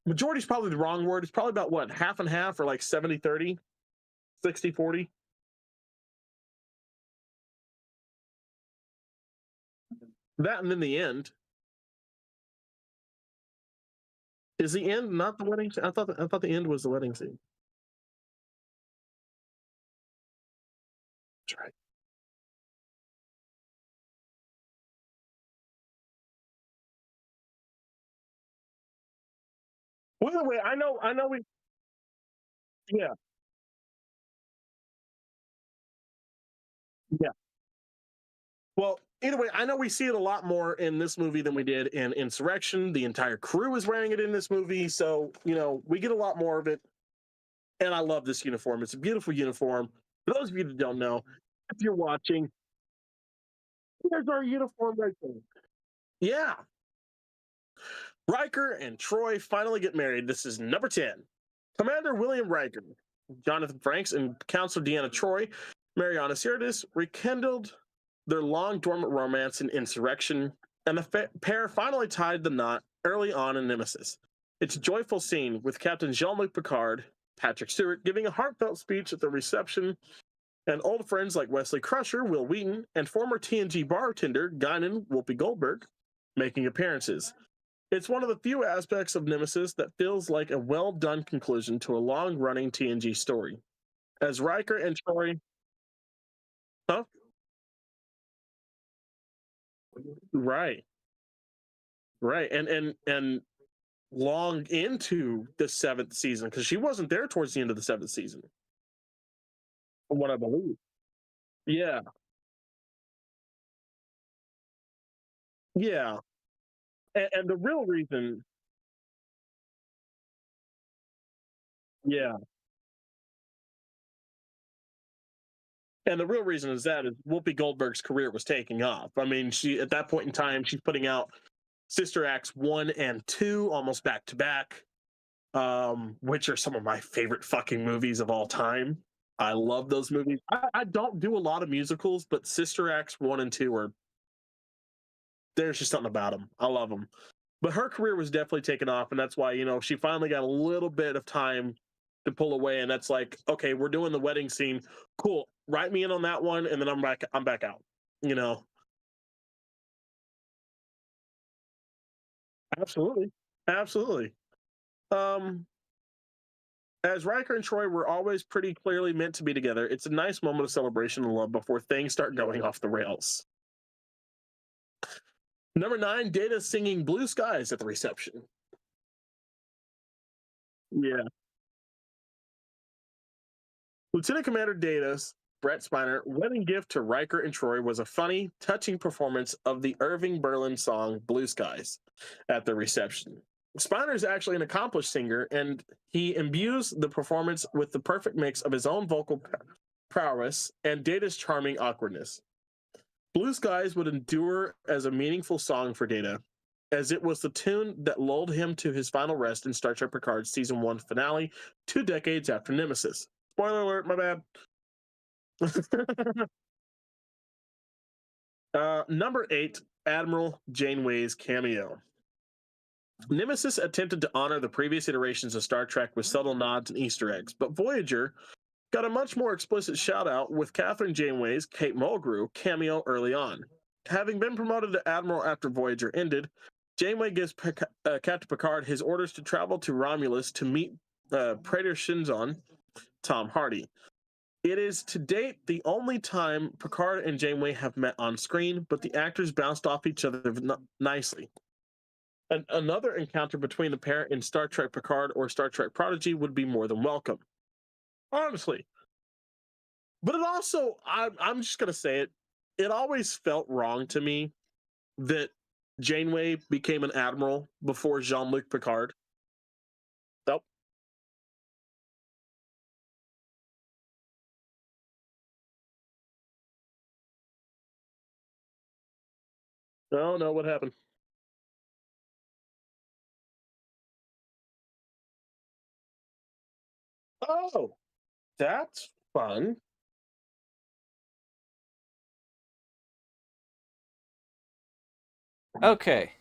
majority is probably the wrong word. It's probably about what, half and half, or like 70-30, 60-40. That, and then the end. Is the end not the wedding scene? I thought the end was the wedding scene. That's right. Well, either way, I know we, yeah, yeah. Well, either way, I know we see it a lot more in this movie than we did in Insurrection. The entire crew is wearing it in this movie, so we get a lot more of it. And I love this uniform. It's a beautiful uniform. For those of you that don't know, if you're watching, here's our uniform right there. Yeah. Riker and Troy finally get married. This is number 10. Commander William Riker, Jonathan Frakes, and Counselor Deanna Troi, Mariana Sirtis rekindled their long dormant romance in Insurrection, and the pair finally tied the knot early on in Nemesis. It's a joyful scene with Captain Jean-Luc Picard, Patrick Stewart, giving a heartfelt speech at the reception And old friends like Wesley Crusher, Will Wheaton, and former TNG bartender Guinan Whoopi Goldberg making appearances. It's one of the few aspects of Nemesis that feels like a well-done conclusion to a long-running TNG story. As Riker and Troy, huh? Right, right, and long into the seventh season because she wasn't there towards the end of the seventh season, from what I believe. Yeah, yeah, and the real reason, yeah, and the real reason is that is Whoopi Goldberg's career was taking off. I mean, she at that point in time she's putting out Sister Acts 1 and 2 almost back to back, which are some of my favorite fucking movies of all time. I love those movies. I don't do a lot of musicals, but Sister Acts 1 and 2 are there's just something about them. I love them. But her career was definitely taken off, and that's why she finally got a little bit of time to pull away, and that's like, okay, we're doing the wedding scene. Cool, write me in on that one, and then I'm back. I'm back out. You know, absolutely, absolutely. Um, as Riker and Troy were always pretty clearly meant to be together, it's a nice moment of celebration and love before things start going off the rails. Number 9, Data singing "Blue Skies" at the reception. Yeah, Lieutenant Commander Data's Brett Spiner wedding gift to Riker and Troy was a funny, touching performance of the Irving Berlin song "Blue Skies" at the reception. Spiner is actually an accomplished singer, and he imbues the performance with the perfect mix of his own vocal prowess and Data's charming awkwardness. Blue Skies would endure as a meaningful song for Data, as it was the tune that lulled him to his final rest in Star Trek Picard's Season 1 finale 2 decades after Nemesis. Spoiler alert, my bad. Number 8, Admiral Janeway's cameo. Nemesis attempted to honor the previous iterations of Star Trek with subtle nods and Easter eggs, but Voyager got a much more explicit shout out with Catherine Janeway's Kate Mulgrew cameo early on. Having been promoted to Admiral after Voyager ended, Janeway gives Captain Picard his orders to travel to Romulus to meet Praetor Shinzon, Tom Hardy. It is to date the only time Picard and Janeway have met on screen, but the actors bounced off each other nicely. Another encounter between the pair in Star Trek Picard or Star Trek Prodigy would be more than welcome. Honestly. But it also, I'm just going to say it, it always felt wrong to me that Janeway became an admiral before Jean Luc Picard. Nope. Oh, no, what happened? Oh, that's fun. Okay.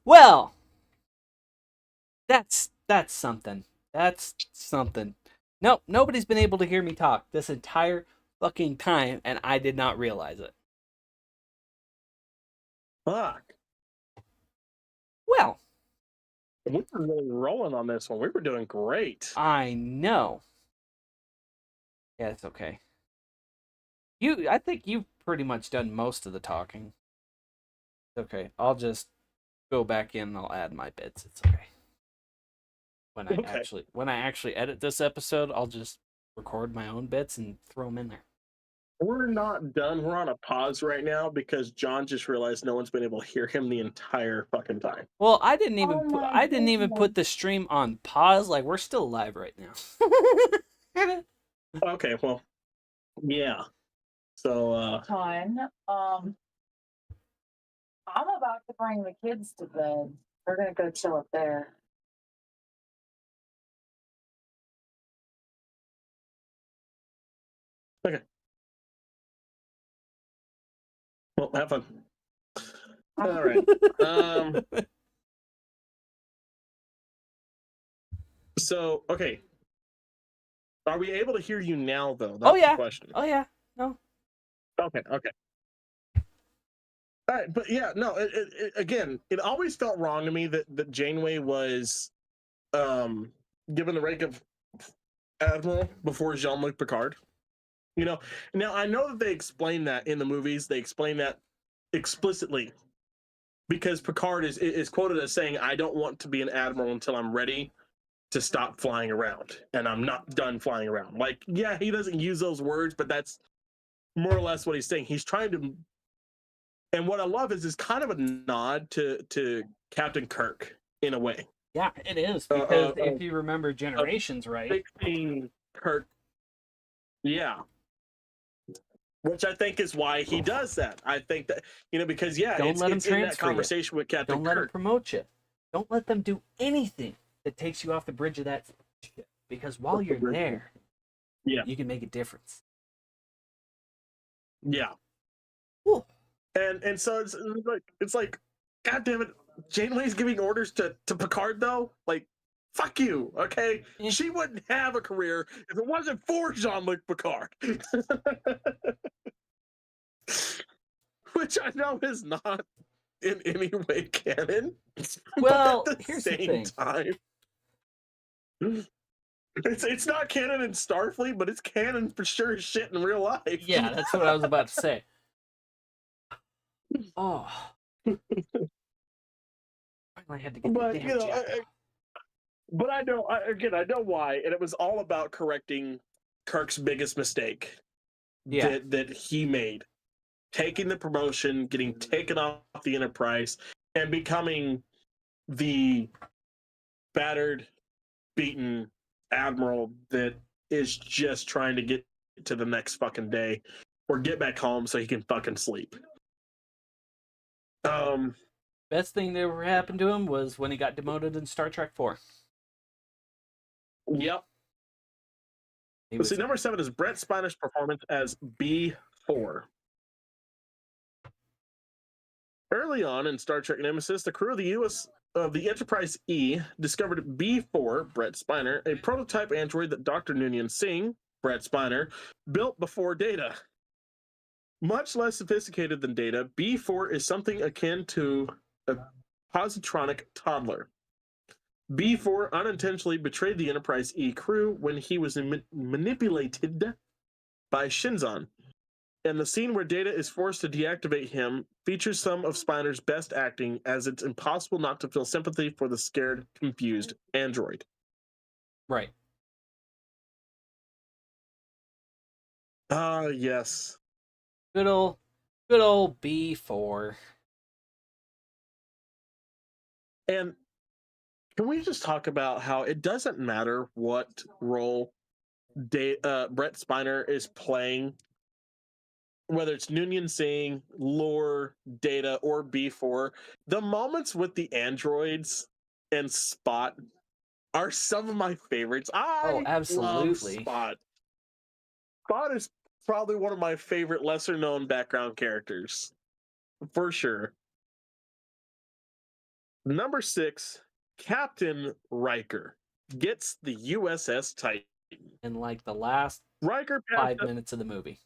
Well, that's something. That's something. Nope, nobody's been able to hear me talk this entire fucking time, and I did not realize it. Fuck. Well, We were really rolling on this one. We were doing great. I know. Yeah, it's okay. I think you've pretty much done most of the talking. Okay, I'll just go back in and I'll add my bits. It's okay. Okay. When I actually edit this episode, I'll just record my own bits and throw them in there. We're not done. We're on a pause right now because John just realized no one's been able to hear him the entire fucking time. Well, Oh I my didn't even put goodness. the stream on pause. Like we're still live right now. Okay, well, yeah. So, Ton. I'm about to bring the kids to bed. We're gonna go chill up there. Okay. Well, have fun. All right. So, okay. Are we able to hear you now, though? That's Oh yeah. the question. Oh yeah. No. Okay. All right, but yeah, no. Again, it always felt wrong to me that Janeway was given the rank of admiral before Jean-Luc Picard. You know, now I know that they explain that in the movies. They explain that explicitly because Picard is quoted as saying, "I don't want to be an admiral until I'm ready to stop flying around, and I'm not done flying around." Like, yeah, he doesn't use those words, but that's more or less what he's saying. He's trying to, and what I love is kind of a nod to Captain Kirk in a way. Yeah, it is because if you remember Generations, right? Fixing Kirk, yeah. Which I think is why he does that. I think that, because Don't let him it's in that transfer you. conversation with Captain Don't let them Kirk. promote you. Don't let them do anything that takes you off the bridge of that ship. Because while you're there, Yeah. you can make a difference. Yeah. Whew. And so it's like, God damn it, Janeway's giving orders to Picard though? Like, fuck you, okay? She wouldn't have a career if it wasn't for Jean-Luc Picard. Which I know is not in any way canon. Well, but at the here's same the thing. time, it's not canon in Starfleet, but it's canon for sure as shit in real life. Yeah, that's what I was about to say. Oh. I had to get But the damn jacket. but I know why, and it was all about correcting Kirk's biggest mistake that he made, taking the promotion, getting taken off the Enterprise, and becoming the battered, beaten admiral that is just trying to get to the next fucking day or get back home so he can fucking sleep. Best thing that ever happened to him was when he got demoted in Star Trek 4. Yep. See, number 7 is Brent Spiner's performance as B4. Early on in Star Trek Nemesis, the crew of the Enterprise E discovered B4, Brent Spiner, a prototype android that Dr. Noonien Singh, Brent Spiner, built before Data. Much less sophisticated than Data, B4 is something akin to a positronic toddler. B4 unintentionally betrayed the Enterprise E crew when he was manipulated by Shinzon, and the scene where Data is forced to deactivate him features some of Spiner's best acting, as it's impossible not to feel sympathy for the scared, confused android. Right. Yes. Good old B4. And can we just talk about how it doesn't matter what role Brent Spiner is playing, whether it's Noonien Singh, Lore, Data, or B4, the moments with the androids and Spot are some of my favorites. I absolutely love Spot. Spot is probably one of my favorite lesser-known background characters, for sure. Number 6, Captain Riker gets the USS Titan in like the last Riker 5 minutes of the movie.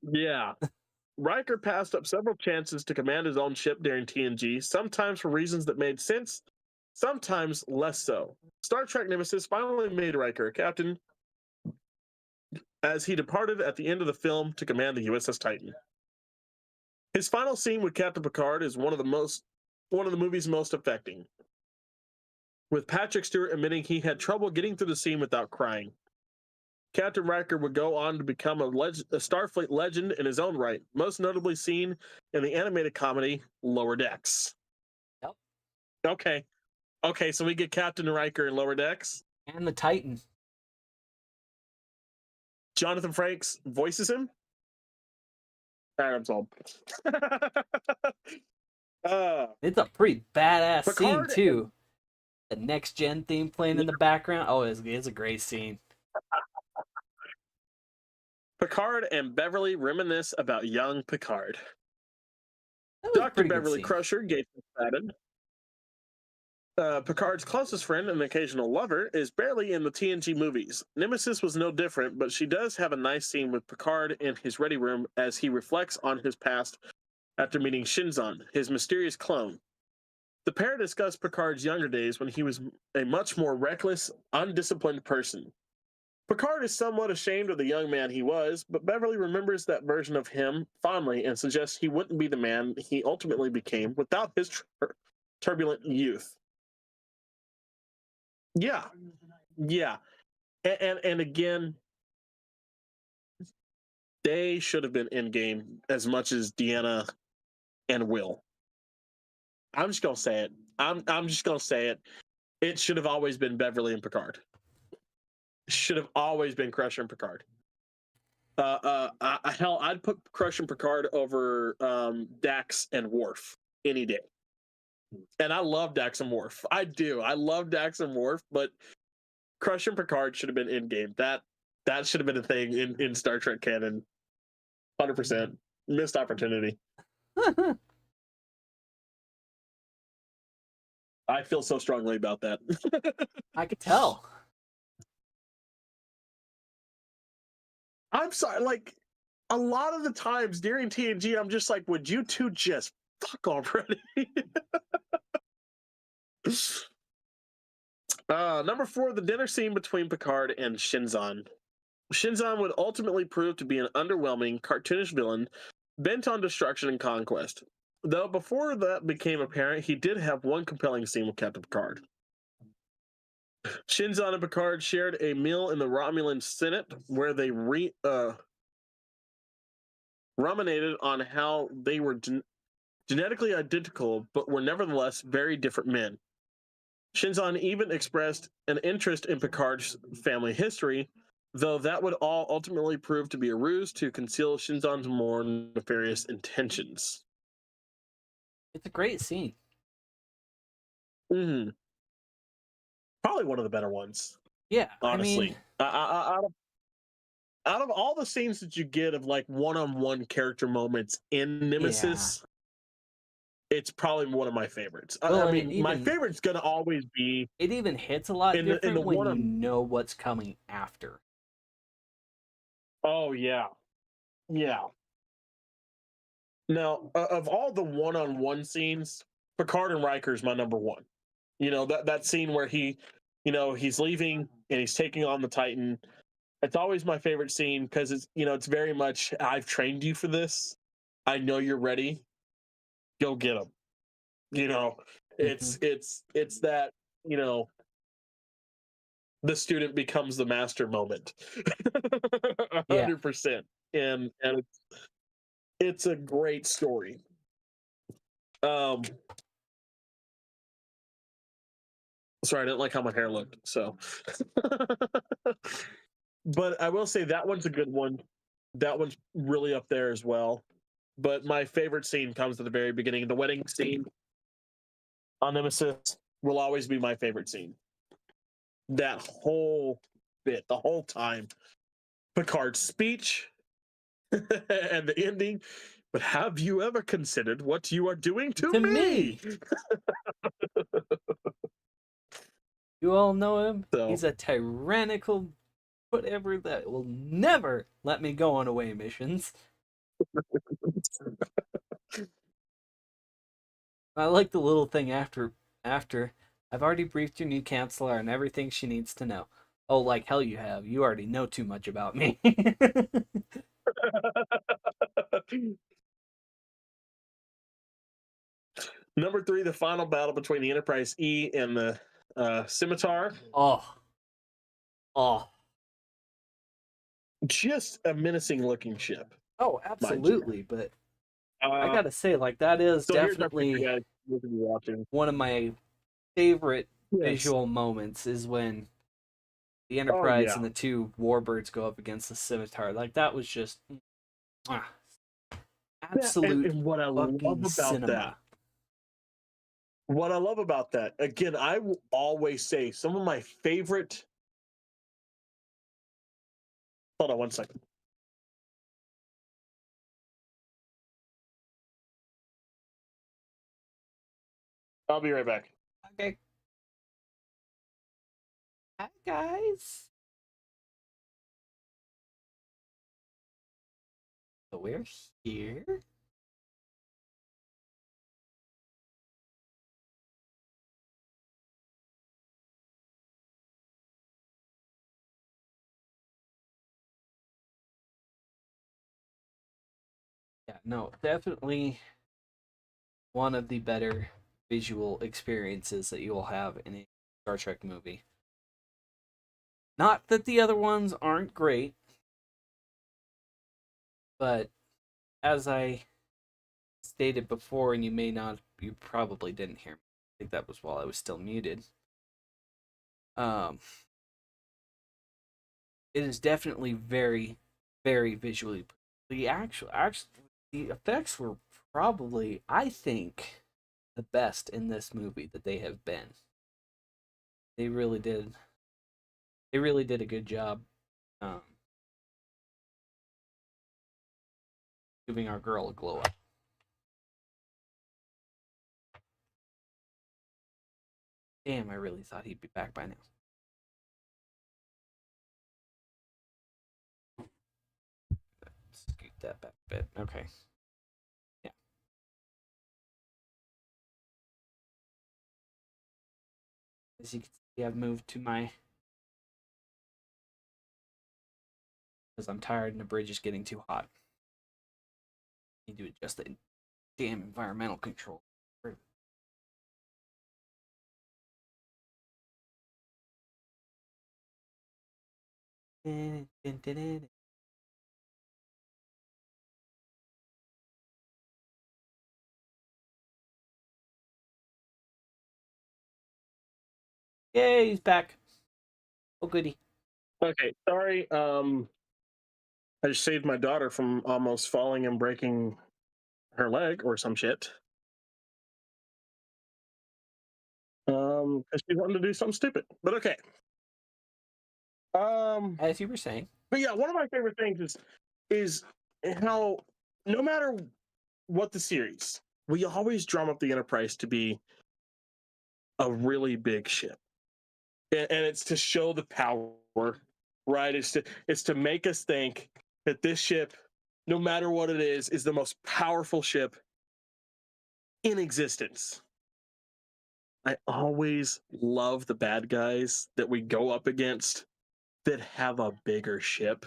Yeah. Riker passed up several chances to command his own ship during TNG, sometimes for reasons that made sense, sometimes less so. Star Trek Nemesis finally made Riker a captain as he departed at the end of the film to command the USS Titan. His final scene with Captain Picard is one of the movie's most affecting, with Patrick Stewart admitting he had trouble getting through the scene without crying. Captain Riker would go on to become a Starfleet legend in his own right, most notably seen in the animated comedy Lower Decks. Yep. Okay, so we get Captain Riker in Lower Decks. And the Titan. Jonathan Frakes voices him. All right, I'm sold. It's a pretty badass scene Picard too. The next gen theme playing in the background. Oh, it's a great scene. Picard and Beverly reminisce about young Picard. That was a Dr. pretty good Beverly scene. Crusher, Gates McFadden, Picard's closest friend and occasional lover, is barely in the TNG movies. Nemesis was no different, but she does have a nice scene with Picard in his ready room as he reflects on his past after meeting Shinzon, his mysterious clone. The pair discuss Picard's younger days when he was a much more reckless, undisciplined person. Picard is somewhat ashamed of the young man he was, but Beverly remembers that version of him fondly and suggests he wouldn't be the man he ultimately became without his turbulent youth. Yeah, yeah, and again, they should have been in game as much as Deanna and Will. I'm just gonna say it. I'm just gonna say it. It should have always been Beverly and Picard. Should have always been Crusher and Picard. Hell, I'd put Crusher and Picard over Dax and Worf any day. And I love Dax and Worf. I do. I love Dax and Worf, but Crusher and Picard should have been in game. That should have been a thing in Star Trek canon. 100% missed opportunity. I feel so strongly about that. I could tell. I'm sorry, like a lot of the times during TNG, I'm just like, would you two just fuck already? Number 4, the dinner scene between Picard and Shinzon. Shinzon would ultimately prove to be an underwhelming, cartoonish villain bent on destruction and conquest. Though before that became apparent, he did have one compelling scene with Captain Picard. Shinzon and Picard shared a meal in the Romulan Senate where they ruminated on how they were genetically identical but were nevertheless very different men. Shinzon even expressed an interest in Picard's family history, though that would all ultimately prove to be a ruse to conceal Shinzon's more nefarious intentions. It's a great scene. Mm-hmm. Probably one of the better ones. Yeah, honestly. I mean, out of all the scenes that you get of like one-on-one character moments in Nemesis, it's probably one of my favorites. Well, I mean, my favorite's gonna always be. It even hits a lot different when you know what's coming after. Oh yeah, yeah. Now, of all the one-on-one scenes, Picard and Riker is my number one. You know that scene where he's leaving and he's taking on the Titan. It's always my favorite scene because it's very much I've trained you for this. I know you're ready. Go get him. It's that the student becomes the master moment. 100%. And it's a great story. Sorry, I didn't like how my hair looked. So, but I will say that one's a good one. That one's really up there as well. But my favorite scene comes at the very beginning. The wedding scene on Nemesis will always be my favorite scene. That whole bit, the whole time. Picard's speech and the ending. But have you ever considered what you are doing to me? You all know him. So. He's a tyrannical whatever that will never let me go on away missions. I like the little thing after I've already briefed your new counselor on everything she needs to know. Oh, like hell you have. You already know too much about me. Number 3, the final battle between the Enterprise E and the Scimitar. Oh. Just a menacing looking ship. Oh, absolutely. But I gotta say, like, that is definitely one of my favorite visual moments is when the Enterprise and the 2 Warbirds go up against the Scimitar. Like, that was just absolute and what I love about cinema. what I love about that, again, I will always say some of my favorite. Hold on one second. I'll be right back. Okay. Hi, guys. So we're here. Yeah, no, definitely one of the better visual experiences that you will have in a Star Trek movie. Not that the other ones aren't great, but as I stated before, and you probably didn't hear me. I think that was while I was still muted. It is definitely very, very visually. The effects were probably, I think, the best in this movie that they have been. They really did. They really did a good job um, giving our girl a glow up. Damn, I really thought he'd be back by now. Scoot that back a bit. Okay. Yeah. As you can see, I've moved to my. Because I'm tired and the bridge is getting too hot. Need to adjust the damn environmental control. Yay, he's back. Oh, goody. Okay, sorry. I just saved my daughter from almost falling and breaking her leg or some shit. Because she wanted to do something stupid. But okay. As you were saying. But yeah, one of my favorite things is how no matter what the series, we always drum up the Enterprise to be a really big ship, and it's to show the power, right? It's to make us think that this ship, no matter what it is the most powerful ship in existence. I always love the bad guys that we go up against that have a bigger ship,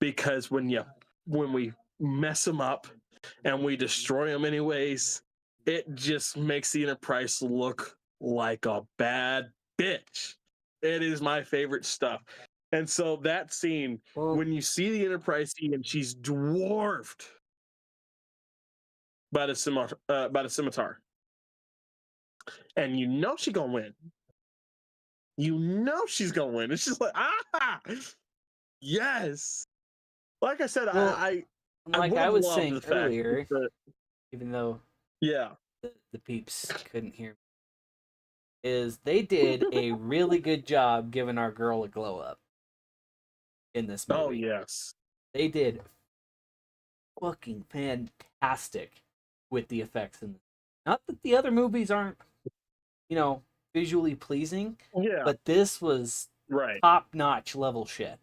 because when we mess them up and we destroy them anyways, it just makes the Enterprise look like a bad bitch. It is my favorite stuff. And so that scene, when you see the Enterprise scene and she's dwarfed by the scimitar, and you know she's gonna win. You know she's gonna win. It's just like, yes. Like I said, Well, I was saying earlier, even though the peeps couldn't hear me, is they did a really good job giving our girl a glow up in this movie. Oh yes, they did fucking fantastic with the effects in this. Not that the other movies aren't, visually pleasing, but this was top-notch level shit.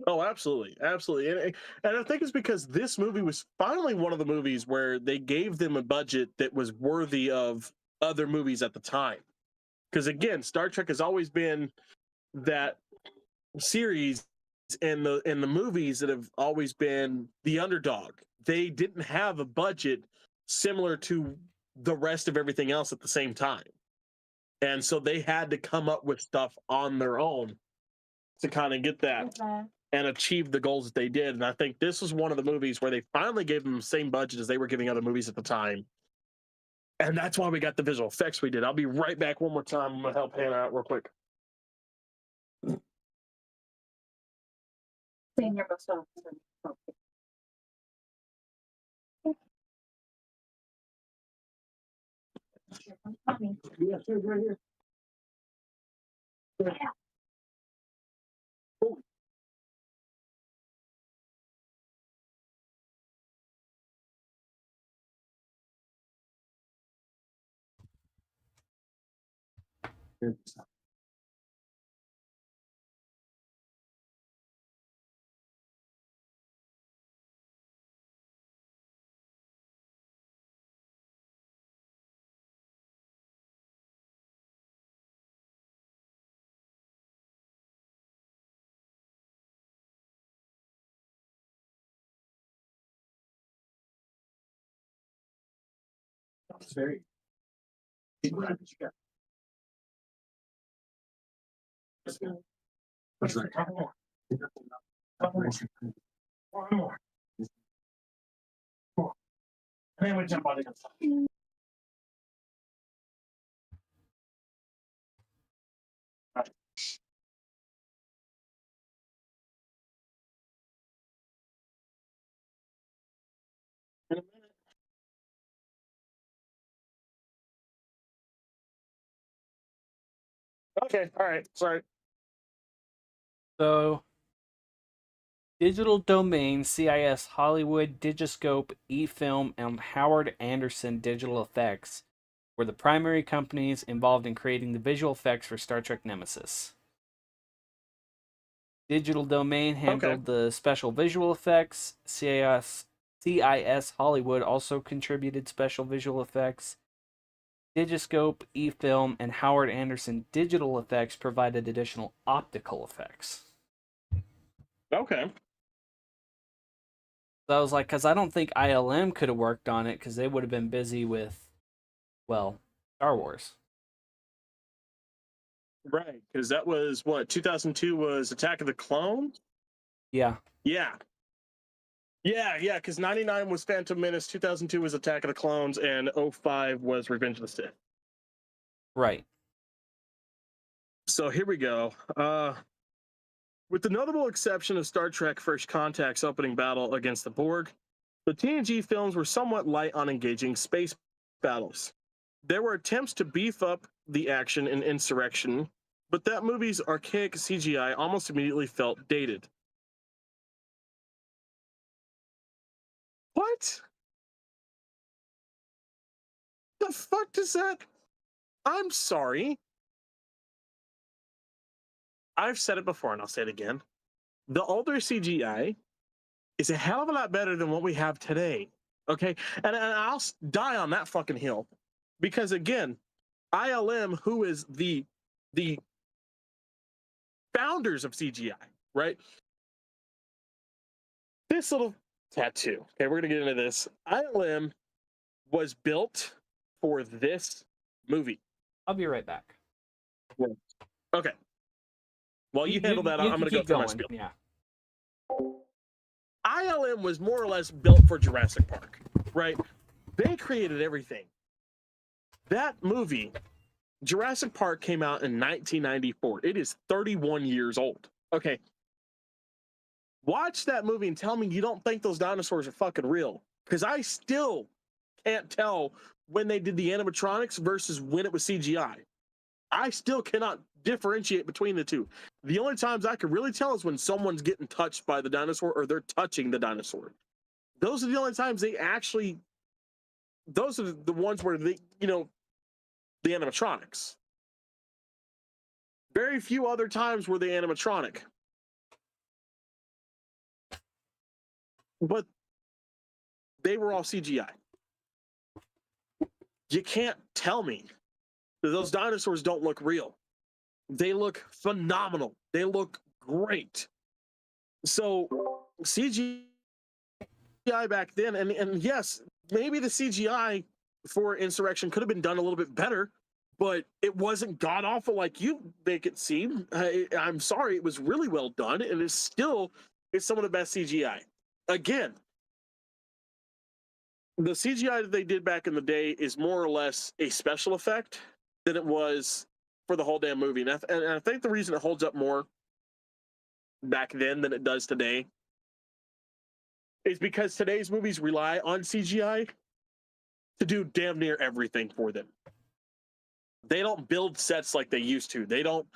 Oh, absolutely, absolutely, and I think it's because this movie was finally one of the movies where they gave them a budget that was worthy of other movies at the time. Because again, Star Trek has always been that series and the movies that have always been the underdog. They didn't have a budget similar to the rest of everything else at the same time, and so they had to come up with stuff on their own to kind of get that and achieve the goals that they did. And I think this was one of the movies where they finally gave them the same budget as they were giving other movies at the time. And that's why we got the visual effects we did. I'll be right back one more time. I'm going to help Hannah out real quick. Yeah, right here. It's very. That's right. One more. And then we jump on it. In a minute. Okay, all right, sorry. So, Digital Domain, CIS Hollywood, Digiscope, eFilm, and Howard Anderson Digital Effects were the primary companies involved in creating the visual effects for Star Trek Nemesis. Digital Domain handled the special visual effects. CIS Hollywood also contributed special visual effects. Digiscope, eFilm, and Howard Anderson Digital Effects provided additional optical effects. Okay. So I was like, because I don't think ILM could have worked on it because they would have been busy with, well, Star Wars. Right, because that was what 2002 was Attack of the Clones. Yeah. Yeah. Yeah, because 99 was Phantom Menace, 2002 was Attack of the Clones, and 05 was Revenge of the Sith. Right. So here we go. With the notable exception of Star Trek First Contact's opening battle against the Borg, the TNG films were somewhat light on engaging space battles. There were attempts to beef up the action in Insurrection, but that movie's archaic CGI almost immediately felt dated. What? The fuck does that? I'm sorry. I've said it before and I'll say it again. The older CGI is a hell of a lot better than what we have today. Okay? And I'll die on that fucking hill. Because again, ILM, who is the founders of CGI, right? This little tattoo. Okay, we're gonna get into this. ILM was built for this movie. I'll be right back. Okay. While you handle that, I'm gonna go through my spiel. Yeah. ILM was more or less built for Jurassic Park, right? They created everything. That movie, Jurassic Park, came out in 1994. It is 31 years old. Okay. Watch that movie and tell me you don't think those dinosaurs are fucking real. Because I still can't tell when they did the animatronics versus when it was CGI. I still cannot differentiate between the two. The only times I can really tell is when someone's getting touched by the dinosaur or they're touching the dinosaur. Those are the only times they actually, those are the ones where they, the animatronics. Very few other times were they animatronic. But they were all CGI. You can't tell me that those dinosaurs don't look real. They look phenomenal. They look great. So CGI back then, and yes, maybe the CGI for Insurrection could have been done a little bit better, but it wasn't god awful like you make it seem. I'm sorry, it was really well done, and it's some of the best CGI. Again, the CGI that they did back in the day is more or less a special effect than it was for the whole damn movie. And I think the reason it holds up more back then than it does today is because today's movies rely on CGI to do damn near everything for them. they don't build sets like they used to. They don't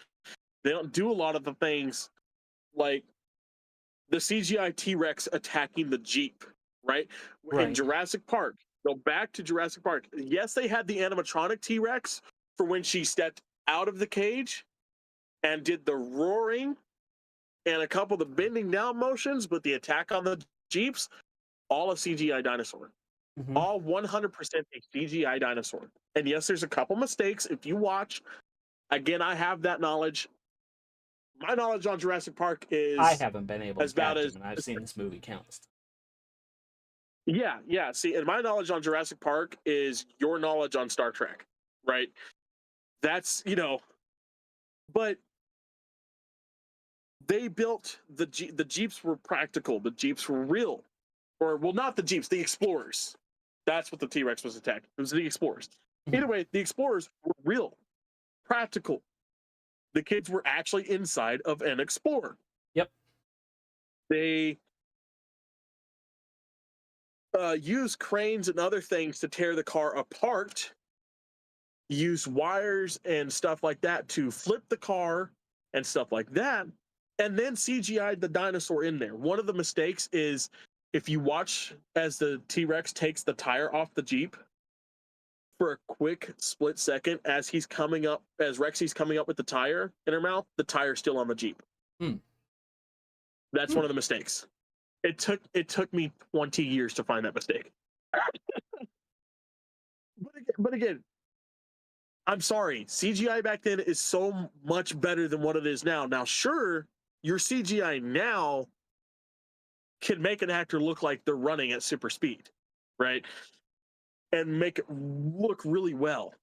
do a lot of the things like the CGI T-Rex attacking the Jeep, right? In Right. Jurassic Park, go back to Jurassic Park. Yes, they had the animatronic T-Rex for when she stepped out of the cage and did the roaring and a couple of the bending down motions, but the attack on the Jeeps, all a CGI dinosaur. Mhm. All 100% a CGI dinosaur. And yes, there's a couple mistakes. If you watch, again, I have that knowledge. My knowledge on Jurassic Park is I haven't been able to as bad catch as him, and I've seen this movie countless times. yeah. See, and my knowledge on Jurassic Park is your knowledge on Star Trek, right? That's but they built the Jeeps were practical. The Jeeps were real, or well, not the Jeeps, the Explorers. That's what the T-Rex was attacking. It was the Explorers. Anyway, the Explorers were real, practical. The kids were actually inside of an Explorer. Yep. They use cranes and other things to tear the car apart, use wires and stuff like that to flip the car and stuff like that, and then CGI'd the dinosaur in there. One of the mistakes is if you watch as the T-Rex takes the tire off the Jeep for a quick split second as Rexy's coming up with the tire in her mouth, the tire's still on the Jeep. That's one of the mistakes. It took me 20 years to find that mistake. But again, I'm sorry. CGI back then is so much better than what it is now. Now, sure, your CGI now can make an actor look like they're running at super speed, right? And make it look really well.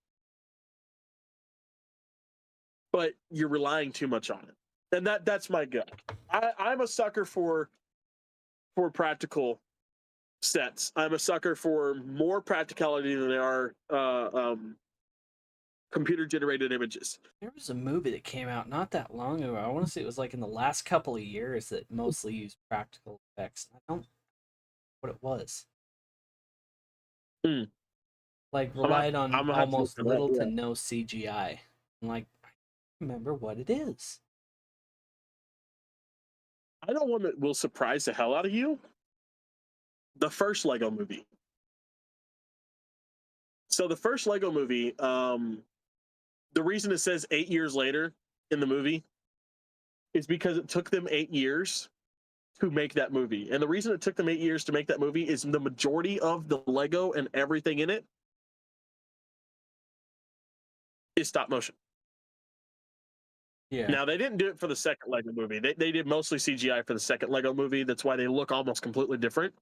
But you're relying too much on it. And that's my gut. I'm a sucker for practical sets. I'm a sucker for more practicality than there are computer generated images. There was a movie that came out not that long ago. I want to say it was like in the last couple of years that mostly used practical effects. I don't know what it was. Like relied on almost little to no CGI. I'm like, I don't remember what it is. I know one that will surprise the hell out of you. The first Lego movie. So the first Lego movie, the reason it says 8 years later in the movie is because it took them 8 years to make that movie. And the reason it took them 8 years to make that movie is the majority of the Lego and everything in it is stop motion. Yeah. Now, they didn't do it for the second Lego movie. They did mostly CGI for the second Lego movie. That's why they look almost completely different.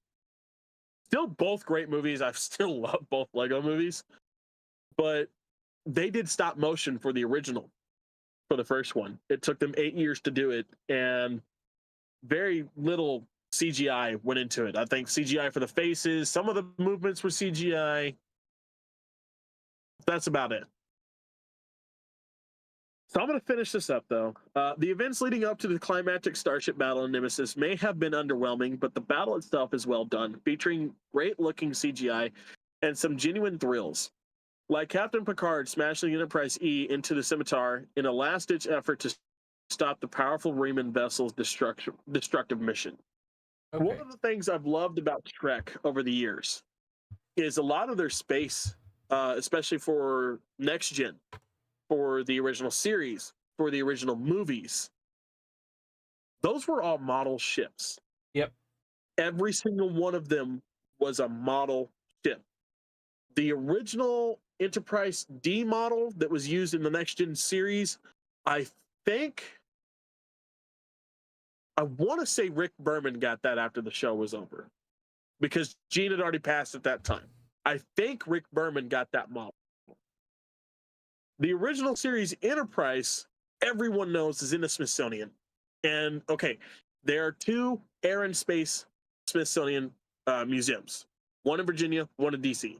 Still both great movies. I still love both Lego movies. But they did stop motion for the original, for the first one. It took them 8 years to do it, and very little CGI went into it. I think CGI for the faces, some of the movements were CGI. That's about it. So I'm going to finish this up, though. The events leading up to the climactic Starship battle in Nemesis may have been underwhelming, but the battle itself is well done, featuring great-looking CGI and some genuine thrills. Like Captain Picard smashing the Enterprise E into the Scimitar in a last-ditch effort to stop the powerful Riemann vessel's destructive mission. Okay. One of the things I've loved about Trek over the years is a lot of their space, especially for Next Gen, for the original series, for the original movies. Those were all model ships. Yep. Every single one of them was a model ship. The original Enterprise D model that was used in the Next Gen series, I want to say Rick Berman got that after the show was over, because Gene had already passed at that time. I think Rick Berman got that model. The original series Enterprise, everyone knows, is in the Smithsonian. And okay, there are two Air and Space Smithsonian museums, one in Virginia, one in DC.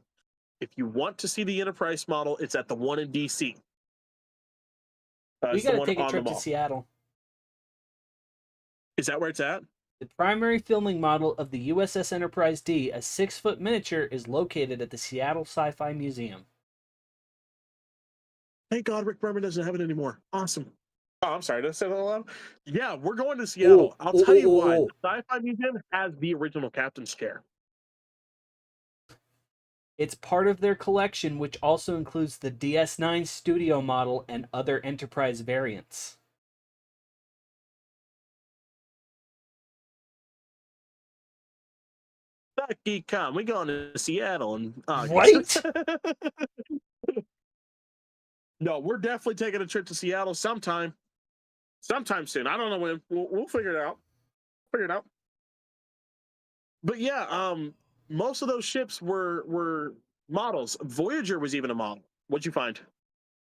If you want to see the Enterprise model, it's at the one in DC. You got to take a trip to Seattle. Is that where it's at? The primary filming model of the USS Enterprise D, a 6-foot miniature, is located at the Seattle Sci-Fi Museum. Thank God Rick Berman doesn't have it anymore. Awesome. Oh, I'm sorry. Did I say that aloud? Yeah, we're going to Seattle. I'll tell you why. The Sci-Fi Museum has the original captain's chair. It's part of their collection, which also includes the DS9 Studio model and other Enterprise variants. Come, we going to Seattle in Right? August. No, we're definitely taking a trip to Seattle sometime soon. I don't know when. We'll figure it out. But yeah, most of those ships were models. Voyager was even a model. What'd you find?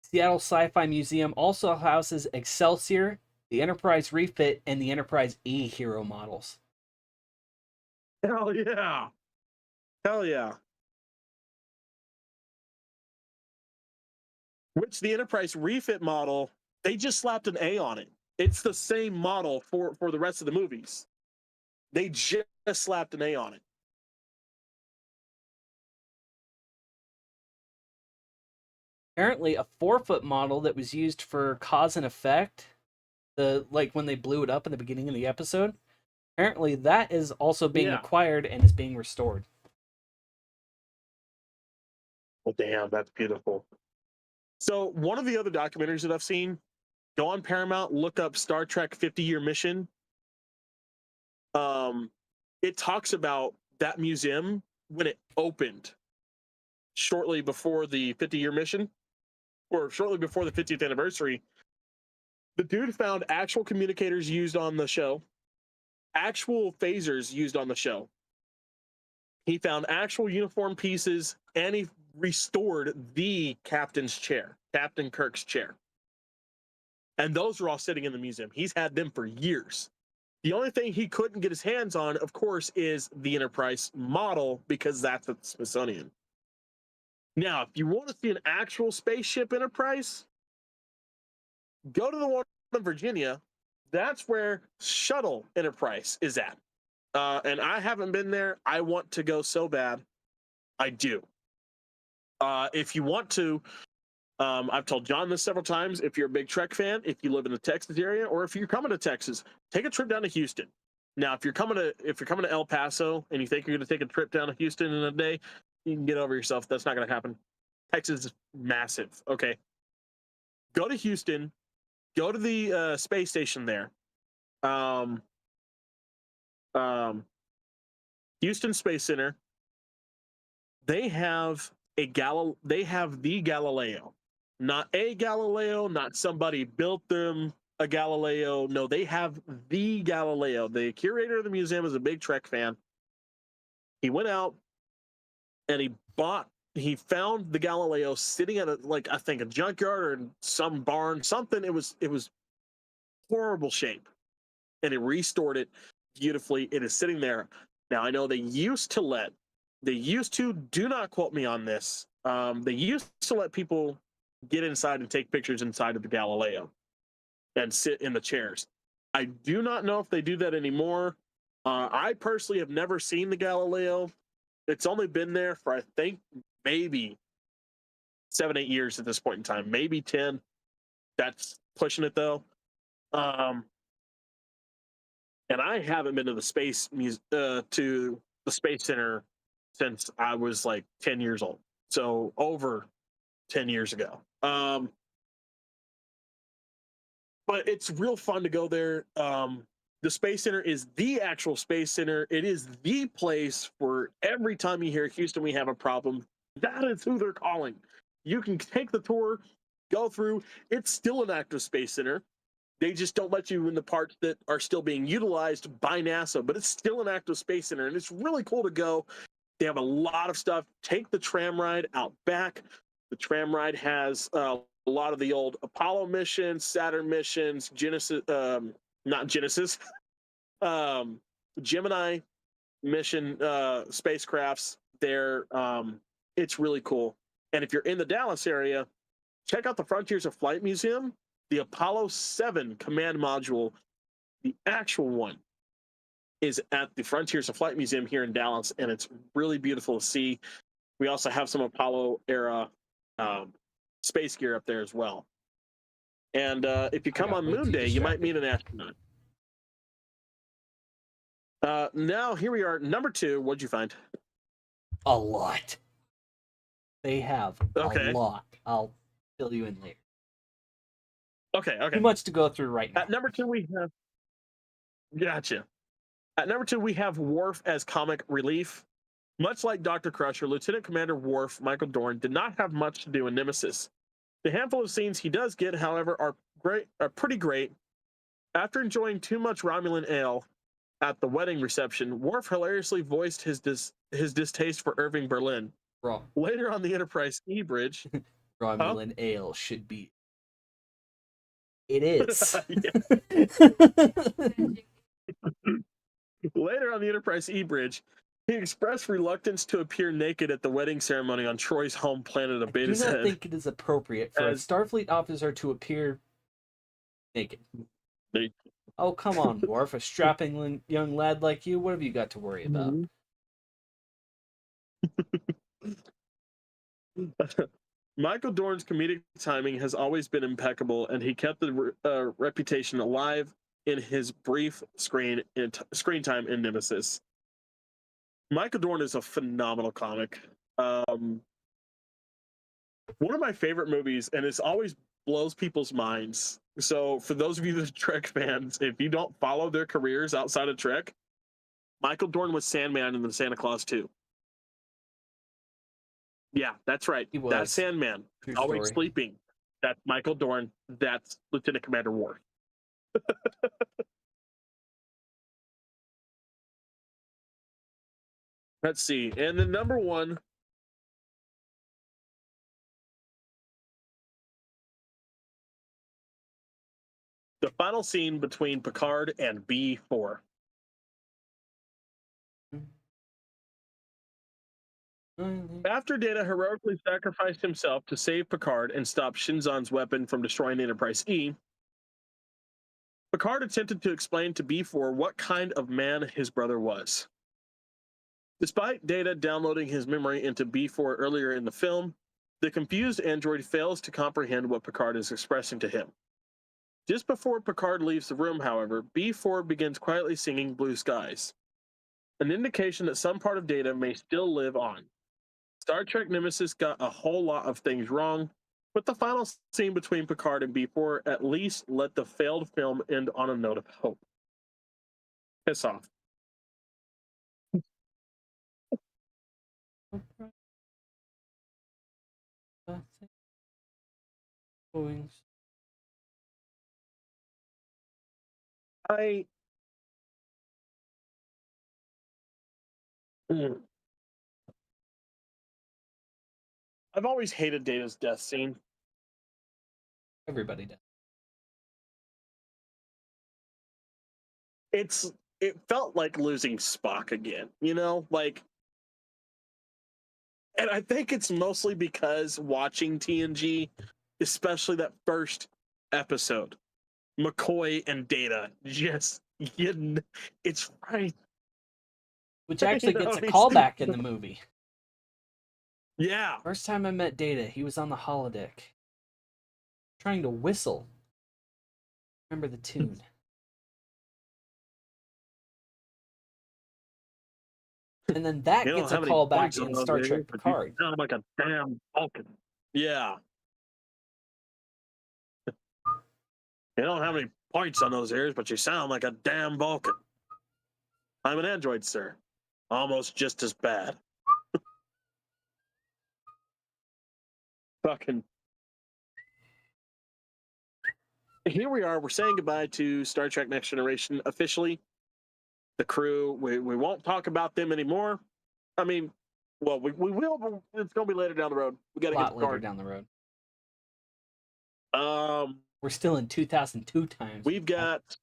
Seattle Sci-Fi Museum also houses Excelsior, the Enterprise Refit, and the Enterprise E hero models. Hell yeah. Hell yeah. Which the Enterprise Refit model, they just slapped an A on it. It's the same model for the rest of the movies. They just slapped an A on it. Apparently, a 4-foot model that was used for cause and effect, like when they blew it up in the beginning of the episode. Apparently, that is also being acquired and is being restored. Well, damn, that's beautiful. So one of the other documentaries that I've seen, go on Paramount, look up Star Trek 50-Year Mission. It talks about that museum when it opened shortly before the 50-year mission, or shortly before the 50th anniversary. The dude found actual communicators used on the show, actual phasers used on the show. He found actual uniform pieces, and he restored the captain's chair, Captain Kirk's chair. And those are all sitting in the museum. He's had them for years. The only thing he couldn't get his hands on, of course, is the Enterprise model, because that's at the Smithsonian. Now, if you want to see an actual spaceship Enterprise, go to the one in Virginia. That's where Shuttle Enterprise is at. And I haven't been there. I want to go so bad. I do. If you want to, I've told John this several times. If you're a big Trek fan, if you live in the Texas area, or if you're coming to Texas, take a trip down to Houston. Now, if you're coming to El Paso and you think you're going to take a trip down to Houston in a day, you can get over yourself. That's not going to happen. Texas is massive. Okay, go to Houston. Go to the space station there. Houston Space Center. They have the Galileo. Not a Galileo, not somebody built them a Galileo. No, they have the Galileo. The curator of the museum is a big Trek fan. He went out and he found the Galileo sitting at I think a junkyard or some barn, something. It was horrible shape. And he restored it beautifully. It is sitting there. Now, I know they used to, do not quote me on this. They used to let people get inside and take pictures inside of the Galileo and sit in the chairs. I do not know if they do that anymore. I personally have never seen the Galileo. It's only been there for, I think, maybe 7-8 years at this point in time, maybe 10. That's pushing it, though. And I haven't been to the Space Center since I was like 10 years old. So over 10 years ago. But it's real fun to go there. The Space Center is the actual Space Center. It is the place for every time you hear Houston, we have a problem. That is who they're calling. You can take the tour, go through. It's still an active Space Center. They just don't let you in the parts that are still being utilized by NASA, but it's still an active Space Center, and it's really cool to go. They have a lot of stuff. Take the tram ride out back. The tram ride has a lot of the old Apollo missions, Saturn missions, Gemini mission spacecrafts there. It's really cool. And if you're in the Dallas area, check out the Frontiers of Flight Museum. The Apollo 7 command module, the actual one, is at the Frontiers of Flight Museum here in Dallas, and it's really beautiful to see. We also have some Apollo era space gear up there as well. And if you come got on way Moon too Day, you might distracted. meet an astronaut. Now here we are, number 2. What'd you find? A lot. They have a Okay. lot. I'll fill you in later. Okay. Too much to go through right now. At number 2, we have. Gotcha. At number 2, we have Worf as comic relief. Much like Dr. Crusher, Lieutenant Commander Worf, Michael Dorn, did not have much to do in Nemesis. The handful of scenes he does get, however, are pretty great. After enjoying too much Romulan ale at the wedding reception, Worf hilariously voiced his distaste for Irving Berlin. Bro, Later on the Enterprise E bridge, Romulan ale should be. It is. Later on the Enterprise E bridge, he expressed reluctance to appear naked at the wedding ceremony on Troy's home planet of I do Beta's not Head. think it is appropriate for a As- Starfleet officer to appear naked. They- Oh, come on, Worf. A strapping young lad like you, what have you got to worry about? Michael Dorn's comedic timing has always been impeccable, and he kept the reputation alive in his brief screen time in Nemesis. Michael Dorn is a phenomenal comic. One of my favorite movies, and it always blows people's minds. So, for those of you that are Trek fans, if you don't follow their careers outside of Trek, Michael Dorn was Sandman in the Santa Claus 2. Yeah, that's right. He was. That's Sandman. True Always story. sleeping. That's Michael Dorn. That's Lieutenant Commander Worf. Let's see. And the number 1. The final scene between Picard and B4. After Data heroically sacrificed himself to save Picard and stop Shinzon's weapon from destroying the Enterprise E, Picard attempted to explain to B4 what kind of man his brother was. Despite Data downloading his memory into B4 earlier in the film, the confused android fails to comprehend what Picard is expressing to him. Just before Picard leaves the room, however, B4 begins quietly singing Blue Skies, an indication that some part of Data may still live on. Star Trek Nemesis got a whole lot of things wrong, but the final scene between Picard and B4 at least let the failed film end on a note of hope. Piss off. I've always hated Data's death scene. Everybody does. It felt like losing Spock again, you know? Like, and I think it's mostly because watching TNG, especially that first episode, McCoy and Data, just, it's right. Which actually You know, gets a callback in the movie. Yeah. First time I met Data, he was on the holodeck. Trying to whistle. Remember the tune. And then that gets a callback in Star Trek Picard. You sound like a damn Vulcan. Yeah. You don't have any points on those ears, but you sound like a damn Vulcan. I'm an android, sir. Almost just as bad. Fucking. Here we are. We're saying goodbye to Star Trek Next Generation officially. The crew, we won't talk about them anymore. I mean, well, we will, but it's going to be later down the road. We got to get the later card. down the road. We're still in 2002 times. We've got,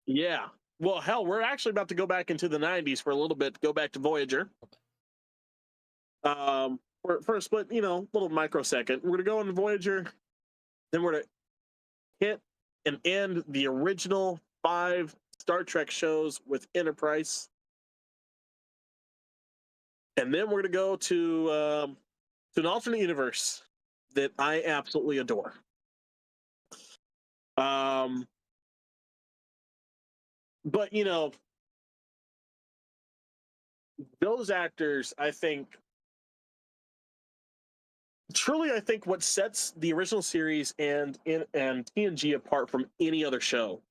yeah. Well, hell, we're actually about to go back into the 90s for a little bit. Go back to Voyager. For a split, little microsecond. We're gonna go into Voyager. Then we're gonna hit and end the original 5 Star Trek shows with Enterprise. And then we're gonna go to an alternate universe that I absolutely adore. But you know, those actors, I think, truly, I think what sets the original series and TNG apart from any other show.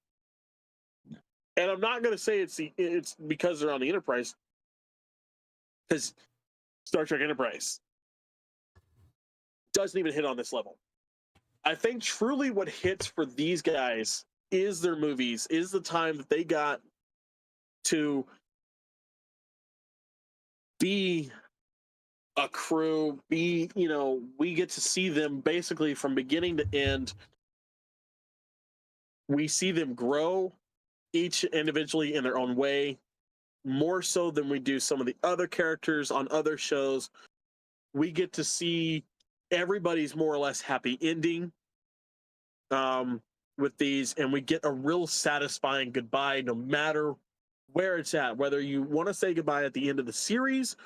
And I'm not going to say it's because they're on the Enterprise, because Star Trek Enterprise doesn't even hit on this level. I think truly what hits for these guys is their movies, is the time that they got to be a crew, be, you know, we get to see them basically from beginning to end. We see them grow each individually in their own way, more so than we do some of the other characters on other shows. We get to see everybody's more or less happy ending with these, and we get a real satisfying goodbye no matter where it's at. Whether you want to say goodbye at the end of the series,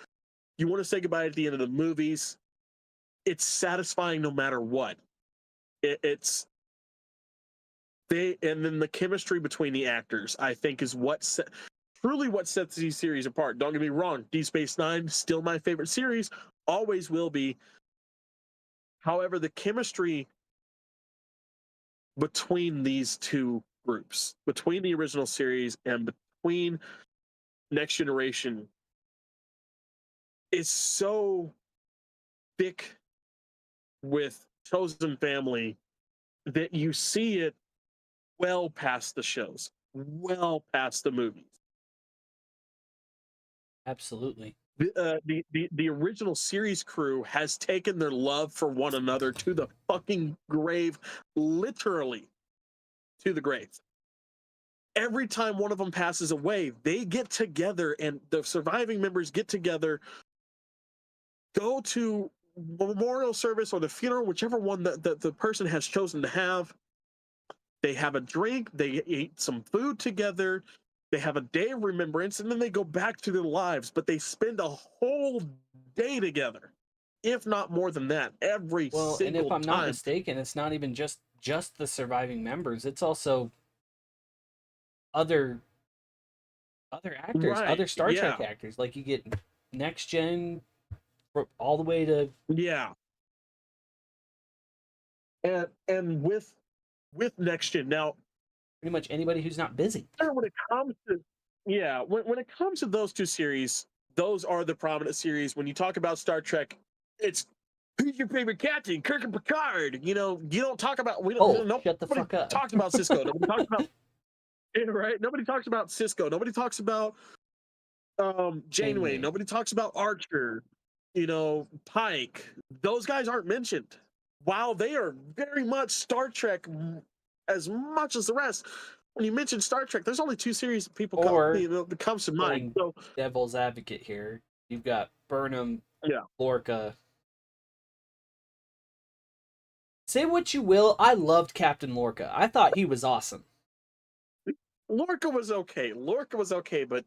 you want to say goodbye at the end of the movies, it's satisfying no matter what. It's they, and then the chemistry between the actors, I think, is truly what sets these series apart. Don't get me wrong, Deep Space Nine still my favorite series, always will be. However, the chemistry between these two groups, between the original series and between Next Generation, is so thick with Chosen Family that you see it well past the shows, well past the movies. Absolutely. The original series crew has taken their love for one another to the fucking grave, literally to the grave. Every time one of them passes away, they get together, and the surviving members get together, go to memorial service or the funeral, whichever one that the person has chosen to have. They have a drink, they eat some food together, they have a day of remembrance, and then they go back to their lives. But they spend a whole day together, if not more than that, every Well, and if single I'm not time. mistaken, it's not even just the surviving members. It's also other actors, Right? other Star Yeah. Trek actors. Like you get Next Gen all the way to Yeah. And with Next Gen now, pretty much anybody who's not busy. when it comes to when it comes to those two series, those are the prominent series. When you talk about Star Trek, it's who's your favorite captain, Kirk and Picard. You know, you don't talk about Oh, nobody shut the fuck up. talks about Cisco. Nobody talks about right. Nobody talks about Cisco. Nobody talks about Janeway. Nobody talks about Archer. You know, Pike. Those guys aren't mentioned. While they are very much Star Trek as much as the rest. When you mention Star Trek, there's only two series that people that comes to mind. So, devil's advocate here, you've got Burnham, yeah, Lorca. Say what you will, I loved Captain Lorca. I thought he was awesome. Lorca was okay. But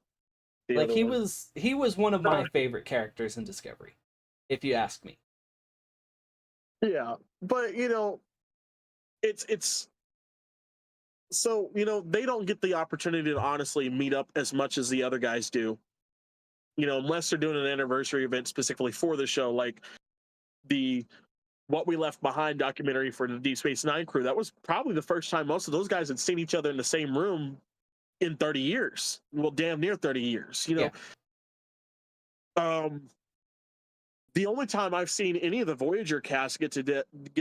like he was one of my favorite characters in Discovery, if you ask me. Yeah, but you know, it's so, you know, they don't get the opportunity to honestly meet up as much as the other guys do. You know, unless they're doing an anniversary event specifically for the show, like the What We Left Behind documentary for the Deep Space Nine crew. That was probably the first time most of those guys had seen each other in the same room in 30 years. Well, damn near 30 years, you know. Yeah. The only time I've seen any of the Voyager cast get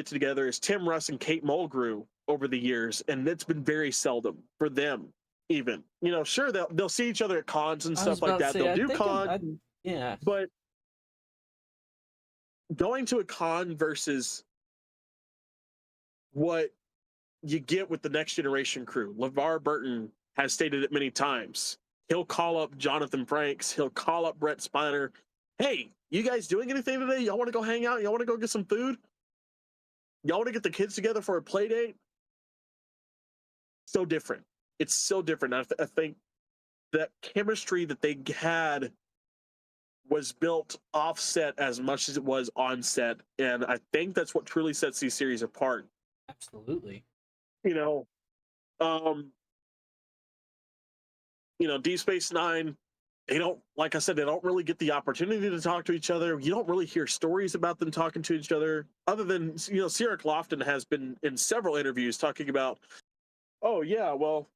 together is Tim Russ and Kate Mulgrew over the years, and it's been very seldom for them. Even, you know, sure, they'll see each other at cons and stuff like that. They'll do cons, yeah. But going to a con versus what you get with the Next Generation crew, LeVar Burton has stated it many times. He'll call up Jonathan Frakes. He'll call up Brett Spiner. Hey, you guys doing anything today? Y'all want to go hang out? Y'all want to go get some food? Y'all want to get the kids together for a play date? So different. It's so different. I think that chemistry that they had was built offset as much as it was on set, and I think that's what truly sets these series apart. Absolutely. You know, um, Deep Space Nine, they don't, like I said, they don't really get the opportunity to talk to each other. You don't really hear stories about them talking to each other, other than Sierra Lofton has been in several interviews talking about, oh yeah, well,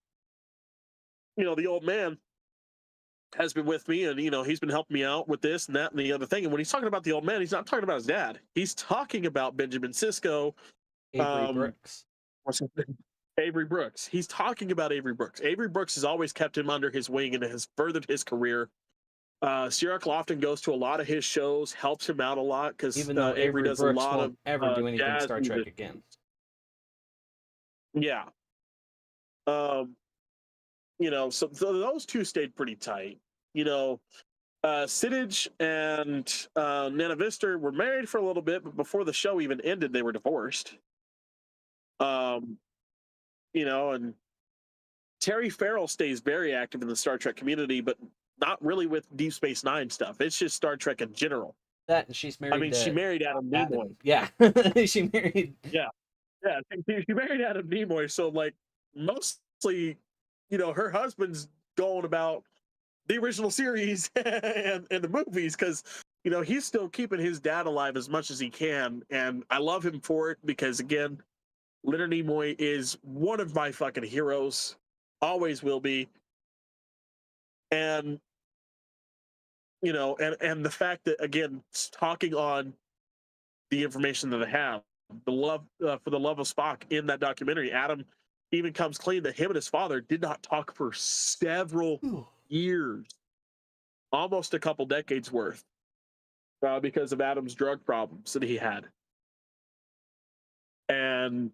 the old man has been with me, and he's been helping me out with this and that and the other thing. And when he's talking about the old man, he's not talking about his dad. He's talking about Benjamin Sisko. Avery Brooks. What's his name? Avery Brooks. He's talking about Avery Brooks. Avery Brooks has always kept him under his wing and has furthered his career. Sierra Lofton goes to a lot of his shows, helps him out a lot because even though Avery does Brooks a lot won't of ever do anything Star Trek music. again. Yeah. So those two stayed pretty tight. Siddige and Nana Vister were married for a little bit, but before the show even ended, they were divorced. And Terry Farrell stays very active in the Star Trek community, but not really with Deep Space Nine stuff. It's just Star Trek in general. That, and she's married. I mean, she married Adam Nimoy. Yeah, she married. Yeah, she married Adam Nimoy. So, like, mostly, her husband's going about the original series and the movies because he's still keeping his dad alive as much as he can, and I love him for it because, again, Leonard Nimoy is one of my fucking heroes, always will be. And and the fact that, again, talking on the information that I have, the love for the love of Spock in that documentary, Adam even comes clean that him and his father did not talk for several years, almost a couple decades worth, because of Adam's drug problems that he had, and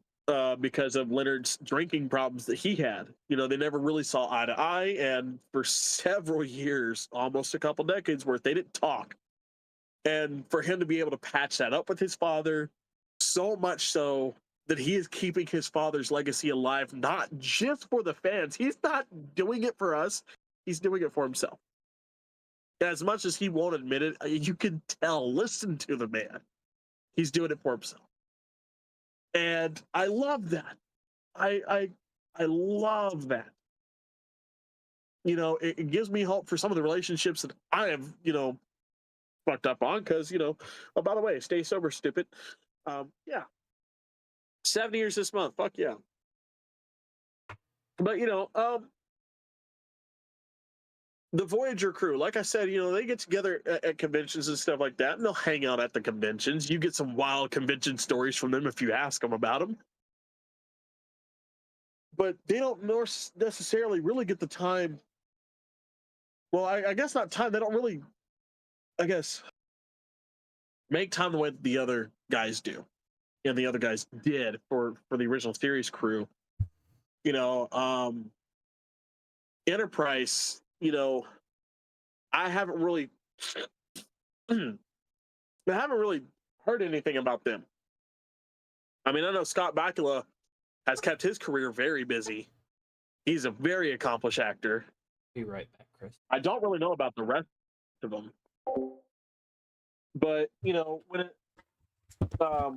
because of Leonard's drinking problems that he had. They never really saw eye to eye, and for several years, almost a couple decades worth, they didn't talk. And for him to be able to patch that up with his father, so much so that he is keeping his father's legacy alive, not just for the fans. He's not doing it for us. He's doing it for himself. As much as he won't admit it, you can tell, listen to the man. He's doing it for himself. And I love that. I love that. It gives me hope for some of the relationships that I have, fucked up on because, oh, by the way, stay sober, stupid. Yeah. 7 years this month. Fuck yeah. But, the Voyager crew, like I said, they get together at conventions and stuff like that, and they'll hang out at the conventions. You get some wild convention stories from them if you ask them about them. But they don't necessarily really get the time. Well, I guess not time. They don't really, I guess, make time the way that the other guys do, and the other guys did for the original series crew. Enterprise, I haven't really heard anything about them. I mean, I know Scott Bakula has kept his career very busy. He's a very accomplished actor. Be right back, Chris. I don't really know about the rest of them. But, when it but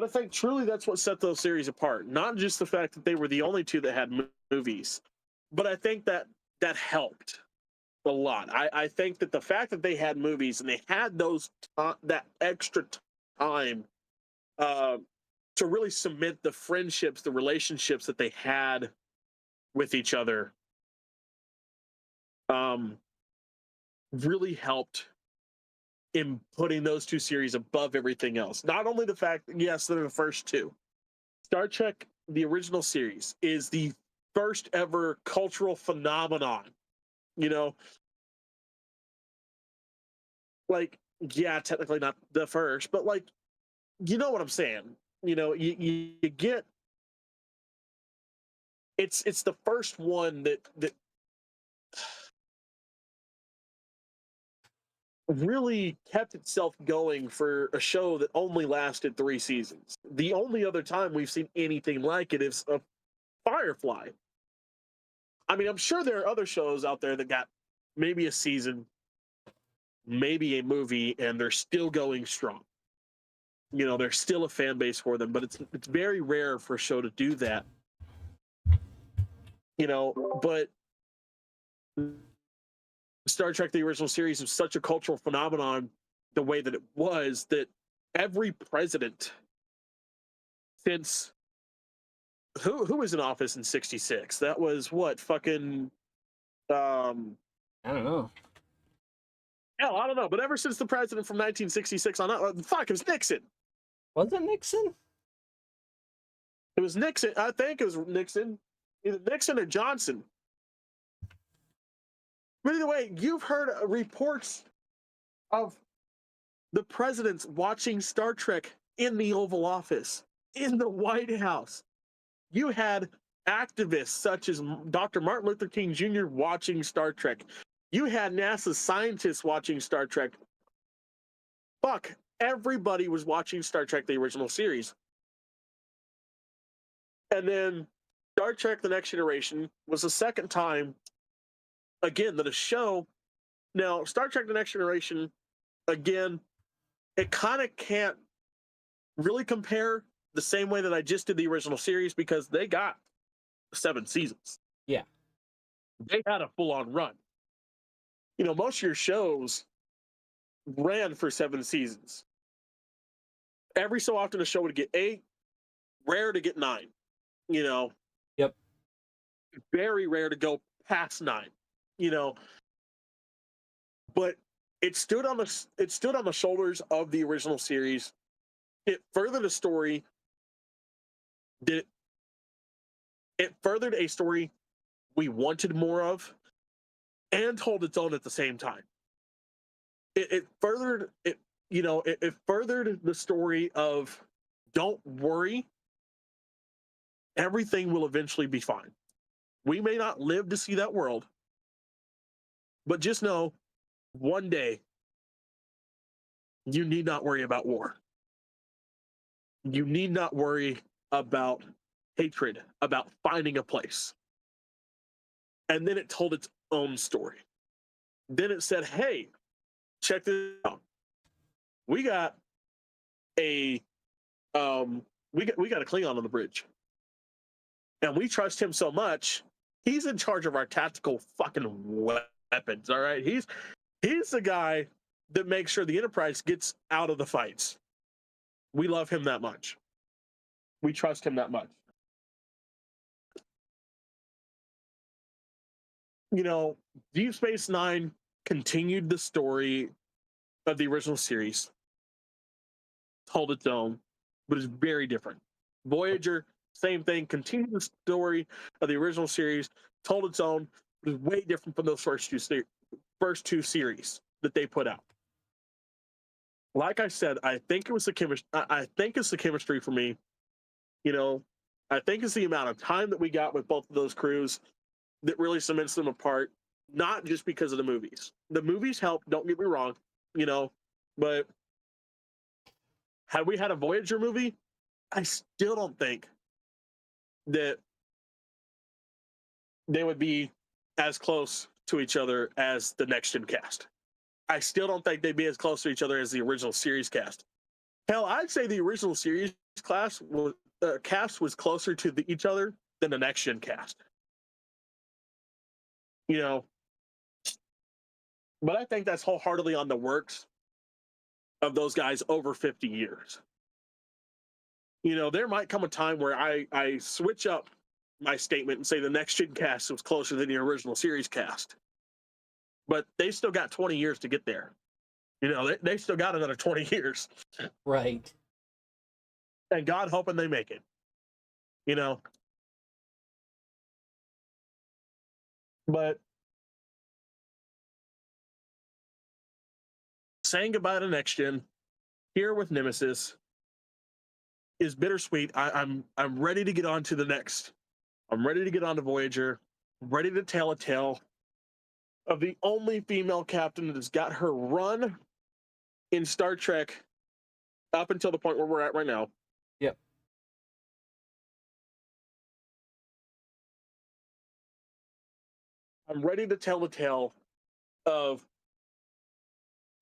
I think truly that's what set those series apart. Not just the fact that they were the only two that had movies, but I think that helped a lot. I think that the fact that they had movies and they had that extra time to really cement the friendships, the relationships that they had with each other, really helped in putting those two series above everything else. Not only the fact that, yes, they're the first two. Star Trek, the original series, is the first ever cultural phenomenon. Like, yeah, technically not the first, but like, you know what I'm saying? You get, it's the first one that really kept itself going for a show that only lasted 3 seasons. The only other time we've seen anything like it is a Firefly. I mean, I'm sure there are other shows out there that got maybe a season, maybe a movie, and they're still going strong. You know, there's still a fan base for them, but it's very rare for a show to do that. You know, but Star Trek: The Original Series was such a cultural phenomenon, the way that it was, that every president since who was in office in '66? That was what fucking I don't know. hell, I don't know. But ever since the president from 1966 on, fuck, it was Nixon. Was it Nixon? It was Nixon. I think it was Nixon. Either Nixon or Johnson. But either way, you've heard reports of the presidents watching Star Trek in the Oval Office, in the White House. You had activists such as Dr. Martin Luther King Jr. watching Star Trek. You had NASA scientists watching Star Trek. Fuck, everybody was watching Star Trek: The Original Series. And then Star Trek: The Next Generation was the second time, again, that a show. Now, Star Trek: The Next Generation, again, it kind of can't really compare the same way that I just did the original series, because they got 7 seasons. Yeah. They had a full-on run. You know, most of your shows ran for 7 seasons. Every so often a show would get 8, rare to get 9. You know, Yep. very rare to go past 9. You know, but it stood on the shoulders of the original series. It furthered a story. It furthered a story we wanted more of, and told its own at the same time. It furthered it. You know, it furthered the story of, don't worry, everything will eventually be fine. We may not live to see that world, but just know, one day, you need not worry about war. You need not worry about hatred, about finding a place. And then it told its own story. Then it said, hey, check this out. We got a we got a Klingon on the bridge. And we trust him so much, he's in charge of our tactical fucking weapons, all right? He's the guy that makes sure the Enterprise gets out of the fights. We love him that much. We trust him that much. You know, Deep Space Nine continued the story of the original series, told its own, but it's very different. Voyager, same thing, continued the story of the original series, told its own, but it's way different from those first two series that they put out. Like I said, I think it was the chemistry. I think it's the chemistry for me. You know, I think it's the amount of time that we got with both of those crews that really cements them apart. Not just because of the movies. The movies help. Don't get me wrong. You know, but had we had a Voyager movie, I still don't think that they would be as close to each other as the Next Gen cast. I still don't think they'd be as close to each other as the original series cast. Hell, I'd say the original series cast was closer to each other than the Next Gen cast. You know, but I think that's wholeheartedly on the works of those guys over 50 years. You know, there might come a time where I switch up my statement and say the Next Gen cast was closer than the original series cast. But they still got 20 years to get there. You know, they still got another 20 years. Right. And God hoping they make it. You know? But saying goodbye to Next Gen, here with Nemesis, is bittersweet. I'm ready to get on to the next. I'm ready to get on to Voyager. I'm ready to tell a tale of the only female captain that has got her run in Star Trek up until the point where we're at right now. Yep. I'm ready to tell the tale of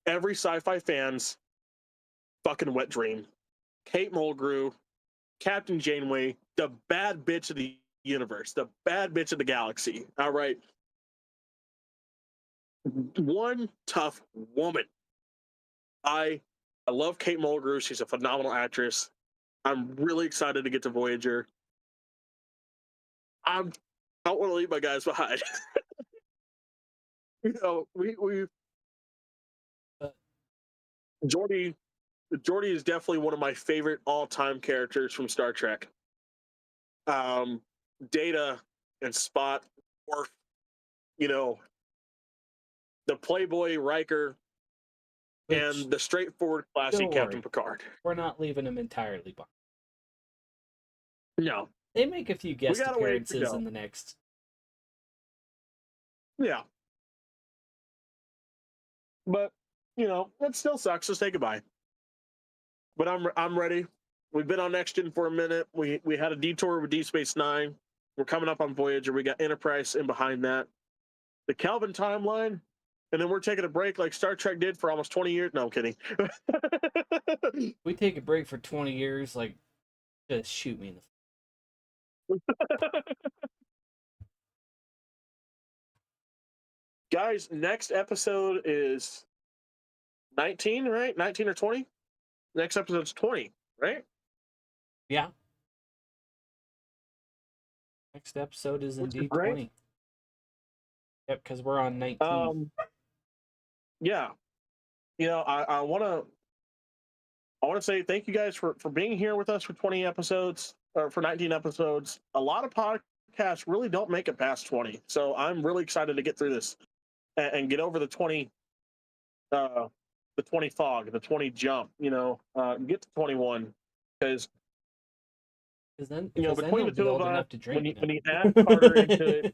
every sci-fi fan's fucking wet dream. Kate Mulgrew, Captain Janeway, the bad bitch of the universe, the bad bitch of the galaxy. All right. One tough woman. I love Kate Mulgrew. She's a phenomenal actress. I'm really excited to get to Voyager. I don't want to leave my guys behind. You know, we Geordi is definitely one of my favorite all-time characters from Star Trek. Data and Spot, or you know, the Playboy Riker, and the straightforward, classy Captain Picard. We're not leaving him entirely behind. No, they make a few guest appearances in the next. Yeah, but you know that still sucks to say goodbye. But I'm ready. We've been on Next Gen for a minute. We had a detour with Deep Space Nine. We're coming up on Voyager. We got Enterprise in behind that. The Kelvin timeline, and then we're taking a break like Star Trek did for almost 20 years. No, I'm kidding. We take a break for 20 years, like, just shoot me in the Guys, next episode is 19, right? 19 or 20? Next episode's 20, right? Yeah. Next episode is indeed 20. Yep, because we're on 19. Yeah. You know, I want to say thank you guys for being here with us for 20 episodes, or for 19 episodes. A lot of podcasts really don't make it past 20. So I'm really excited to get through this and get over the 20 fog, the 20 jump, you know, get to 21, because then, you know, between the two of us, when you add Carter into it,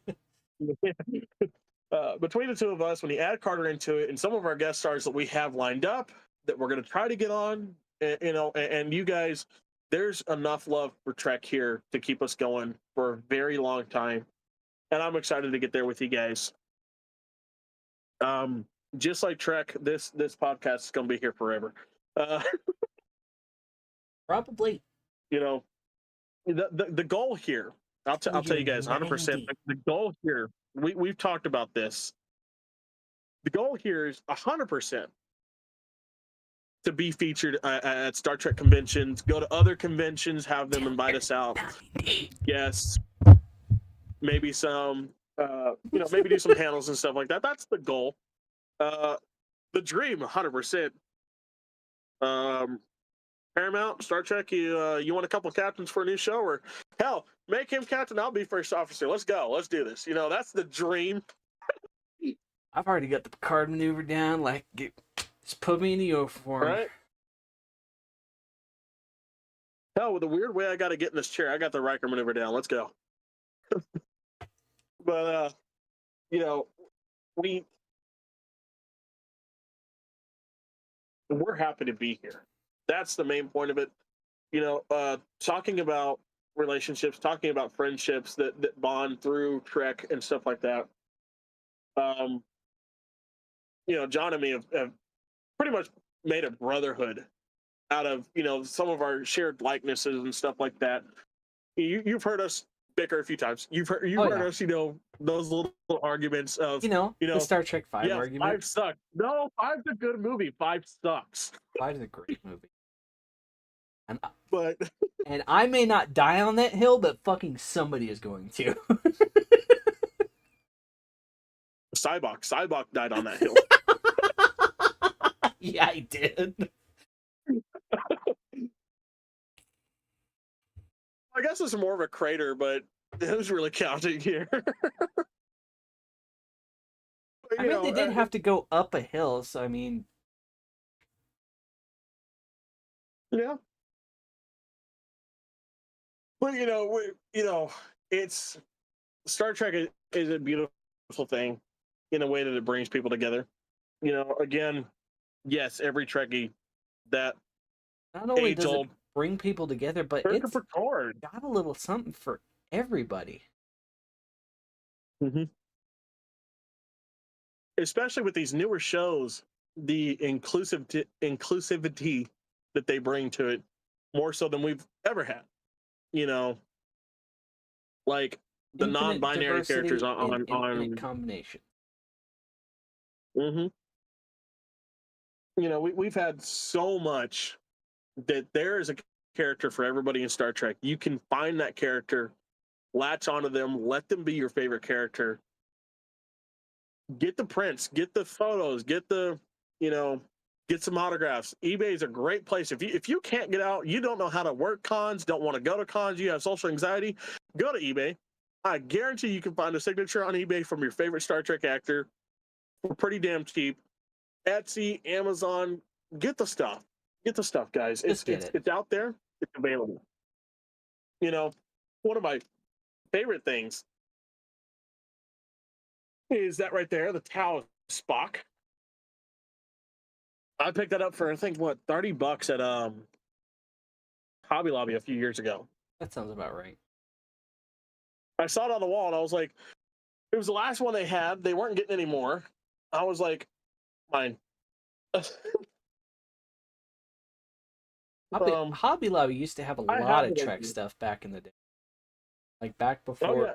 between the two of us, when you add Carter into it, and some of our guest stars that we have lined up that we're going to try to get on, you know, and you guys, there's enough love for Trek here to keep us going for a very long time, and I'm excited to get there with you guys. Just like Trek, this podcast is going to be here forever. Probably. You know, the goal here, I'll tell you guys 100%. The goal here, we've talked about this. The goal here is 100% to be featured at Star Trek conventions, go to other conventions, have them invite us out. Yes, maybe some, you know, maybe do some panels and stuff like that. That's the goal. The dream, 100%. Paramount, Star Trek, you want a couple captains for a new show, or hell, make him captain, I'll be first officer. Let's go. Let's do this. You know, that's the dream. I've already got the Picard maneuver down. Like, just put me in the uniform. Right. Hell, with the weird way I got to get in this chair, I got the Riker maneuver down. Let's go. But, you know, we're happy to be here. That's the main point of it. You know, talking about relationships, talking about friendships that bond through Trek and stuff like that. You know, John and me have pretty much made a brotherhood out of, you know, some of our shared likenesses and stuff like that. You've heard us bicker a few times. You've heard us, you know, those little arguments of, you know, the Star Trek 5 argument. 5 sucks. No, 5's a good movie. 5 sucks. 5's a great movie. But and I may not die on that hill, but fucking somebody is going to. Cybok died on that hill. Yeah, he did. I guess it's more of a crater, but who's really counting here? I mean, they did have to go up a hill, so I mean, yeah. But you know, it's Star Trek is a beautiful thing in a way that it brings people together. You know, again, yes, every Trekkie that not only does it bring people together, but it's Picard got a little something for everybody. Mm-hmm. Especially with these newer shows the inclusivity that they bring to it more so than we've ever had. You know, like the Infinite non-binary characters diversity on and infinite combination. Mm-hmm. You know, we've had so much that there is a character for everybody in Star Trek. You can find that character, latch onto them, let them be your favorite character. Get the prints, get the photos, get the, you know, get some autographs. eBay is a great place. If you can't get out, you don't know how to work cons, don't want to go to cons, you have social anxiety, go to eBay. I guarantee you can find a signature on eBay from your favorite Star Trek actor for pretty damn cheap. Etsy, Amazon, get the stuff. Get the stuff, guys. It's out there. It's available. You know, one of my favorite things is that right there, the Tau Spock. I picked that up for I think what $30 at Hobby Lobby a few years ago. That sounds about right. I saw it on the wall and I was like, it was the last one they had. They weren't getting any more. I was like, mine. Hobby Lobby used to have a lot of Trek stuff back in the day, like back before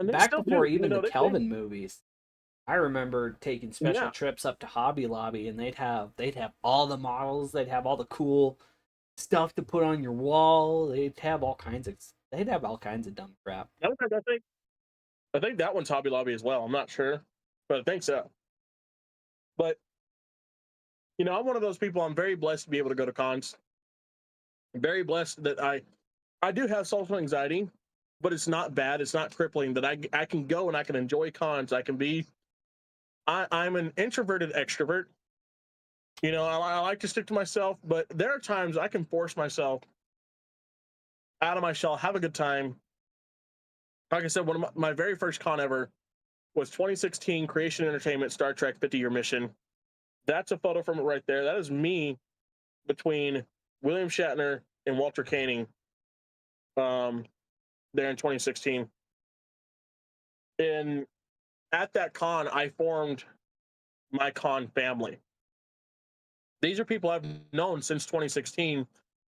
even the Kelvin movies. I remember taking special trips up to Hobby Lobby, and they'd have all the models, they'd have all the cool stuff to put on your wall, they'd have all kinds of dumb crap. I think that one's Hobby Lobby as well. I'm not sure, but I think so. But you know, I'm one of those people. I'm very blessed to be able to go to cons. I'm very blessed that I do have social anxiety, but it's not bad. It's not crippling. That I can go and I can enjoy cons. I'm an introverted extrovert. You know, I like to stick to myself, but there are times I can force myself out of my shell, have a good time. Like I said, one of my very first con ever was 2016 Creation Entertainment Star Trek 50-year mission. That's a photo from it right there. That is me between William Shatner and Walter Koenig there in 2016. And at that con, I formed my con family. These are people I've known since 2016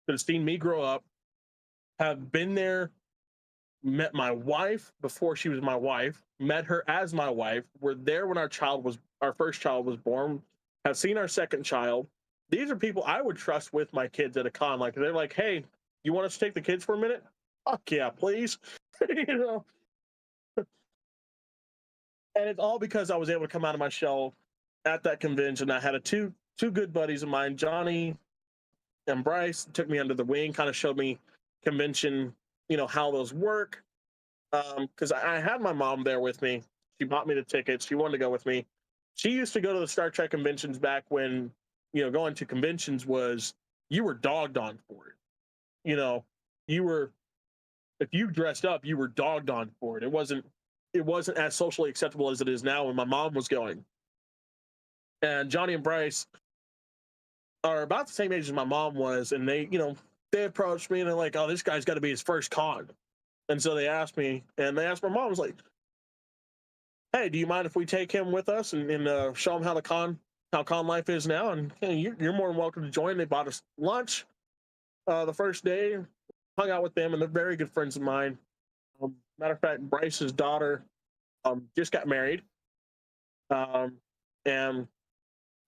that have seen me grow up, have been there, met my wife before she was my wife, met her as my wife, were there when our first child was born, have seen our second child. These are people I would trust with my kids at a con. Like, they're like, hey, you want us to take the kids for a minute? Fuck yeah, please. You know? And it's all because I was able to come out of my shell at that convention. I had two good buddies of mine, Johnny and Bryce, took me under the wing, kind of showed me convention, you know, how those work. Because I had my mom there with me. She bought me the tickets. She wanted to go with me. She used to go to the Star Trek conventions back when, you know, going to conventions was, you were dogged on for it. You know, if you dressed up, you were dogged on for it. It wasn't as socially acceptable as it is now when my mom was going. And Johnny and Bryce are about the same age as my mom was, and they approached me and they're like, oh, this guy's got to be his first con. And so they asked me, and they asked my mom, was like, hey, do you mind if we take him with us and show him how con life is now? And you're more than welcome to join. They bought us lunch the first day, hung out with them, and they're very good friends of mine. Matter of fact, Bryce's daughter just got married, and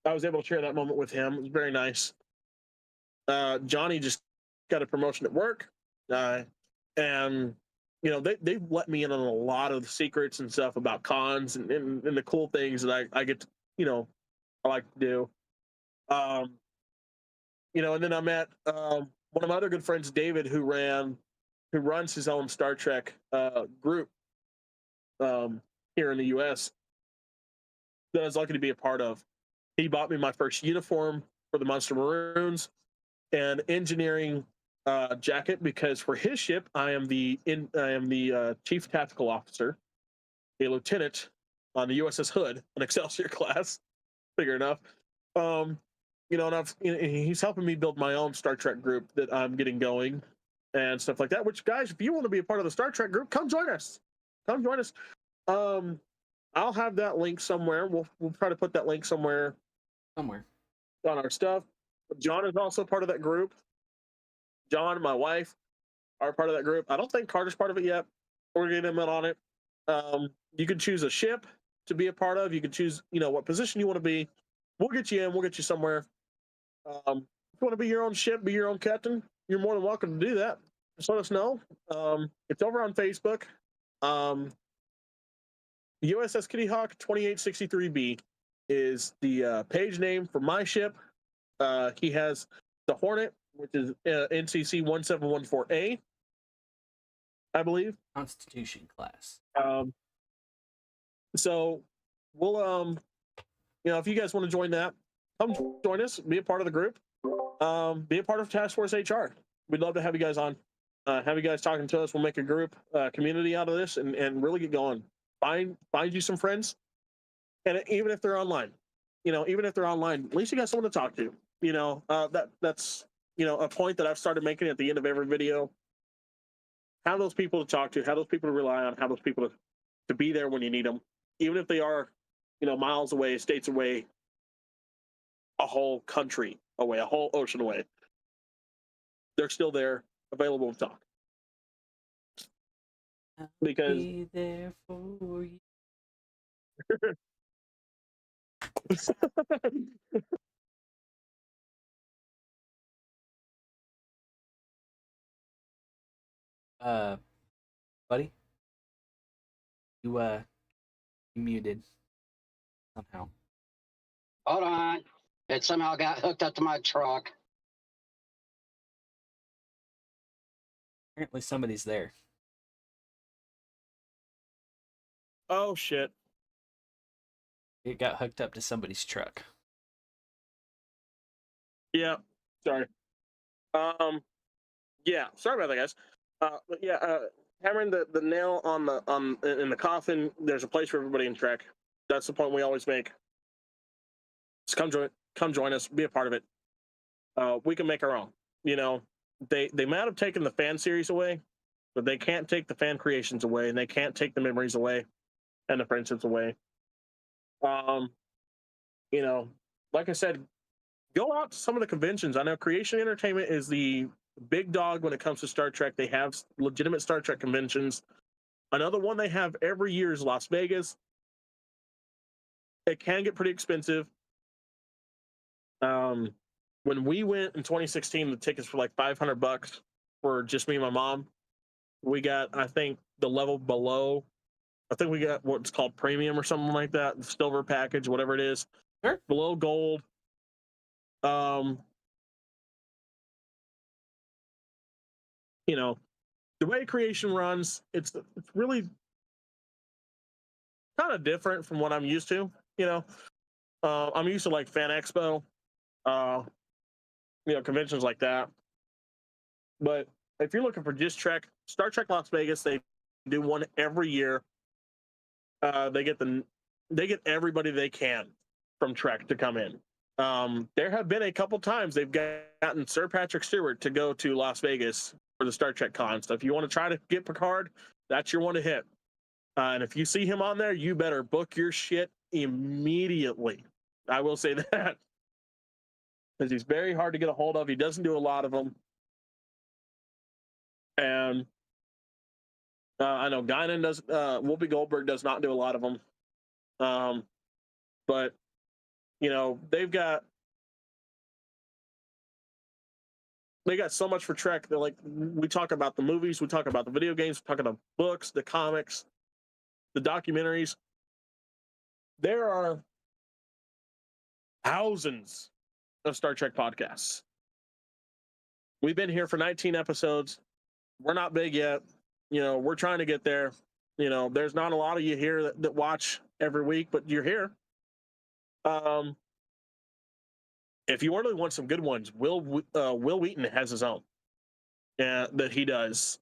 I was able to share that moment with him. It was very nice. Johnny just got a promotion at work, and you know, they've let me in on a lot of the secrets and stuff about cons and the cool things that I get to, you know, I like to do. You know, and then I met one of my other good friends, David, who runs his own Star Trek group here in the US that I was lucky to be a part of. He bought me my first uniform for the Monster Maroons and engineering jacket, because for his ship I am the chief tactical officer, a lieutenant on the USS Hood, an Excelsior class. Figure enough. You know, and he's helping me build my own Star Trek group that I'm getting going and stuff like that. Which, guys, if you want to be a part of the Star Trek group, come join us. Come join us. I'll have that link somewhere. We'll try to put that link somewhere on our stuff. John is also part of that group. John, my wife, are part of that group. I don't think Carter's part of it yet. We're getting him in on it. You can choose a ship to be a part of. You can choose, what position you want to be. We'll get you in. We'll get you somewhere. If you want to be your own ship, be your own captain, you're more than welcome to do that. Just let us know. It's over on Facebook. USS Kitty Hawk 2863B is the page name for my ship. He has the Hornet, which is NCC 1714A, I believe. Constitution class. So we'll, if you guys want to join that, come join us, be a part of the group, be a part of Task Force HR. We'd love to have you guys on, have you guys talking to us. We'll make a group community out of this and really get going. Find you some friends, and even if they're online, at least you got someone to talk to. That's a point that I've started making at the end of every video. Have those people to talk to, have those people to rely on, have those people to be there when you need them, even if they are, miles away, states away, a whole country away, a whole ocean away. They're still there, available to talk. Because be there for you. Buddy, you muted somehow. Hold on. It somehow got hooked up to my truck. Apparently somebody's there. Oh shit. It got hooked up to somebody's truck. Yeah. Sorry. Yeah. Sorry about that, guys. But yeah. Hammering the nail in the coffin. There's a place for everybody in Trek. That's the point we always make. Just come join us. Be a part of it. We can make our own. They might have taken the fan series away, but they can't take the fan creations away, and they can't take the memories away, and the friendships away. Like I said, go out to some of the conventions. I know Creation Entertainment is the big dog when it comes to Star Trek. They have legitimate Star Trek conventions. Another one they have every year is Las Vegas. It can get pretty expensive. When we went in 2016, the tickets were like $500 for just me and my mom. We got, I think, the level below. I think we got what's called premium or something like that, the silver package, whatever it is. Sure. Below gold. The way Creation runs, it's really kind of different from what I'm used to. I'm used to like Fan Expo, conventions like that. But if you're looking for just Star Trek Las Vegas, they do one every year. They get everybody they can from Trek to come in. There have been a couple times they've gotten Sir Patrick Stewart to go to Las Vegas for the Star Trek con. So if you want to try to get Picard, that's your one to hit. And if you see him on there, you better book your shit immediately. I will say that. Because he's very hard to get a hold of. He doesn't do a lot of them. And I know Guinan does, Whoopi Goldberg does not do a lot of them. But, they've got so much for Trek. They're like, we talk about the movies, we talk about the video games, we talk about books, the comics, the documentaries. There are thousands of Star Trek podcasts. We've been here for 19 episodes. We're not big yet. We're trying to get there. There's not a lot of you here that watch every week, but you're here. If you really want some good ones, Will Wheaton has his own that he does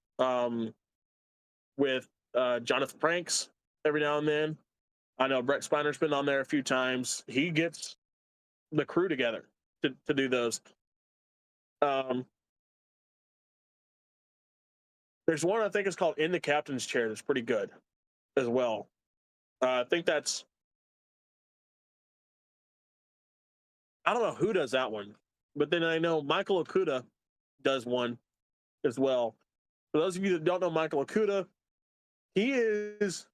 with Jonathan Pranks every now and then. I know Brett Spiner's been on there a few times. He gets the crew together to do those. There's one I think is called In the Captain's Chair that's pretty good as well. I think that's I don't know who does that one, but then I know Michael Okuda does one as well. For those of you that don't know Michael Okuda, he is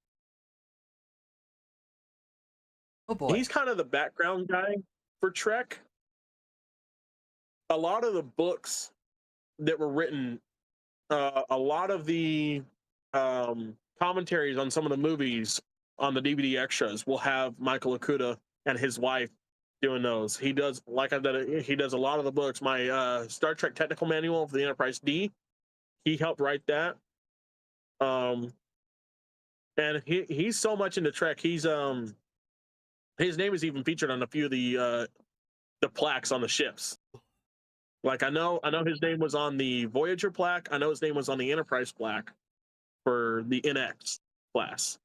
Oh boy. he's kind of the background guy for Trek. A lot of the books that were written, a lot of the commentaries on some of the movies on the DVD extras will have Michael Okuda and his wife doing those. He does, like I said, he does a lot of the books. My Star Trek Technical Manual for the Enterprise D, he helped write that. And he's so much into Trek. He's his name is even featured on a few of the plaques on the ships. Like I know his name was on the Voyager plaque. I know his name was on the Enterprise plaque for the NX class.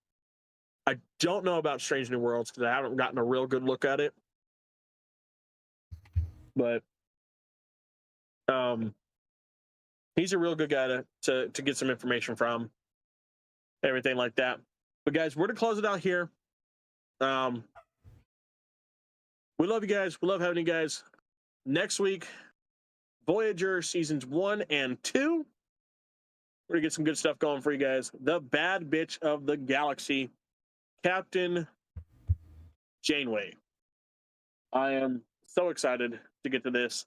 I don't know about Strange New Worlds because I haven't gotten a real good look at it. But he's a real good guy to get some information from, everything like that. But guys, we're to close it out here. We love you guys. We love having you guys. Next week, Voyager seasons 1 and 2. We're gonna get some good stuff going for you guys. The bad bitch of the galaxy, Captain Janeway. I am so excited to get to this.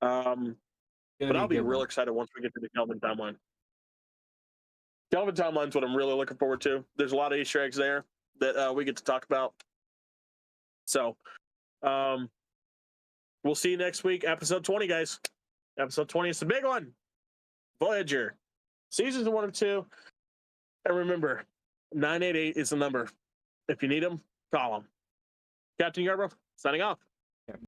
But I'll be real excited once we get to the Kelvin timeline. Kelvin timeline's what I'm really looking forward to. There's a lot of Easter eggs there that we get to talk about. So, we'll see you next week. Episode 20, guys. Episode 20 is the big one. Voyager. Seasons 1 and 2. And remember, 988 is the number. If you need them, call them. Captain Yarbrough, signing off.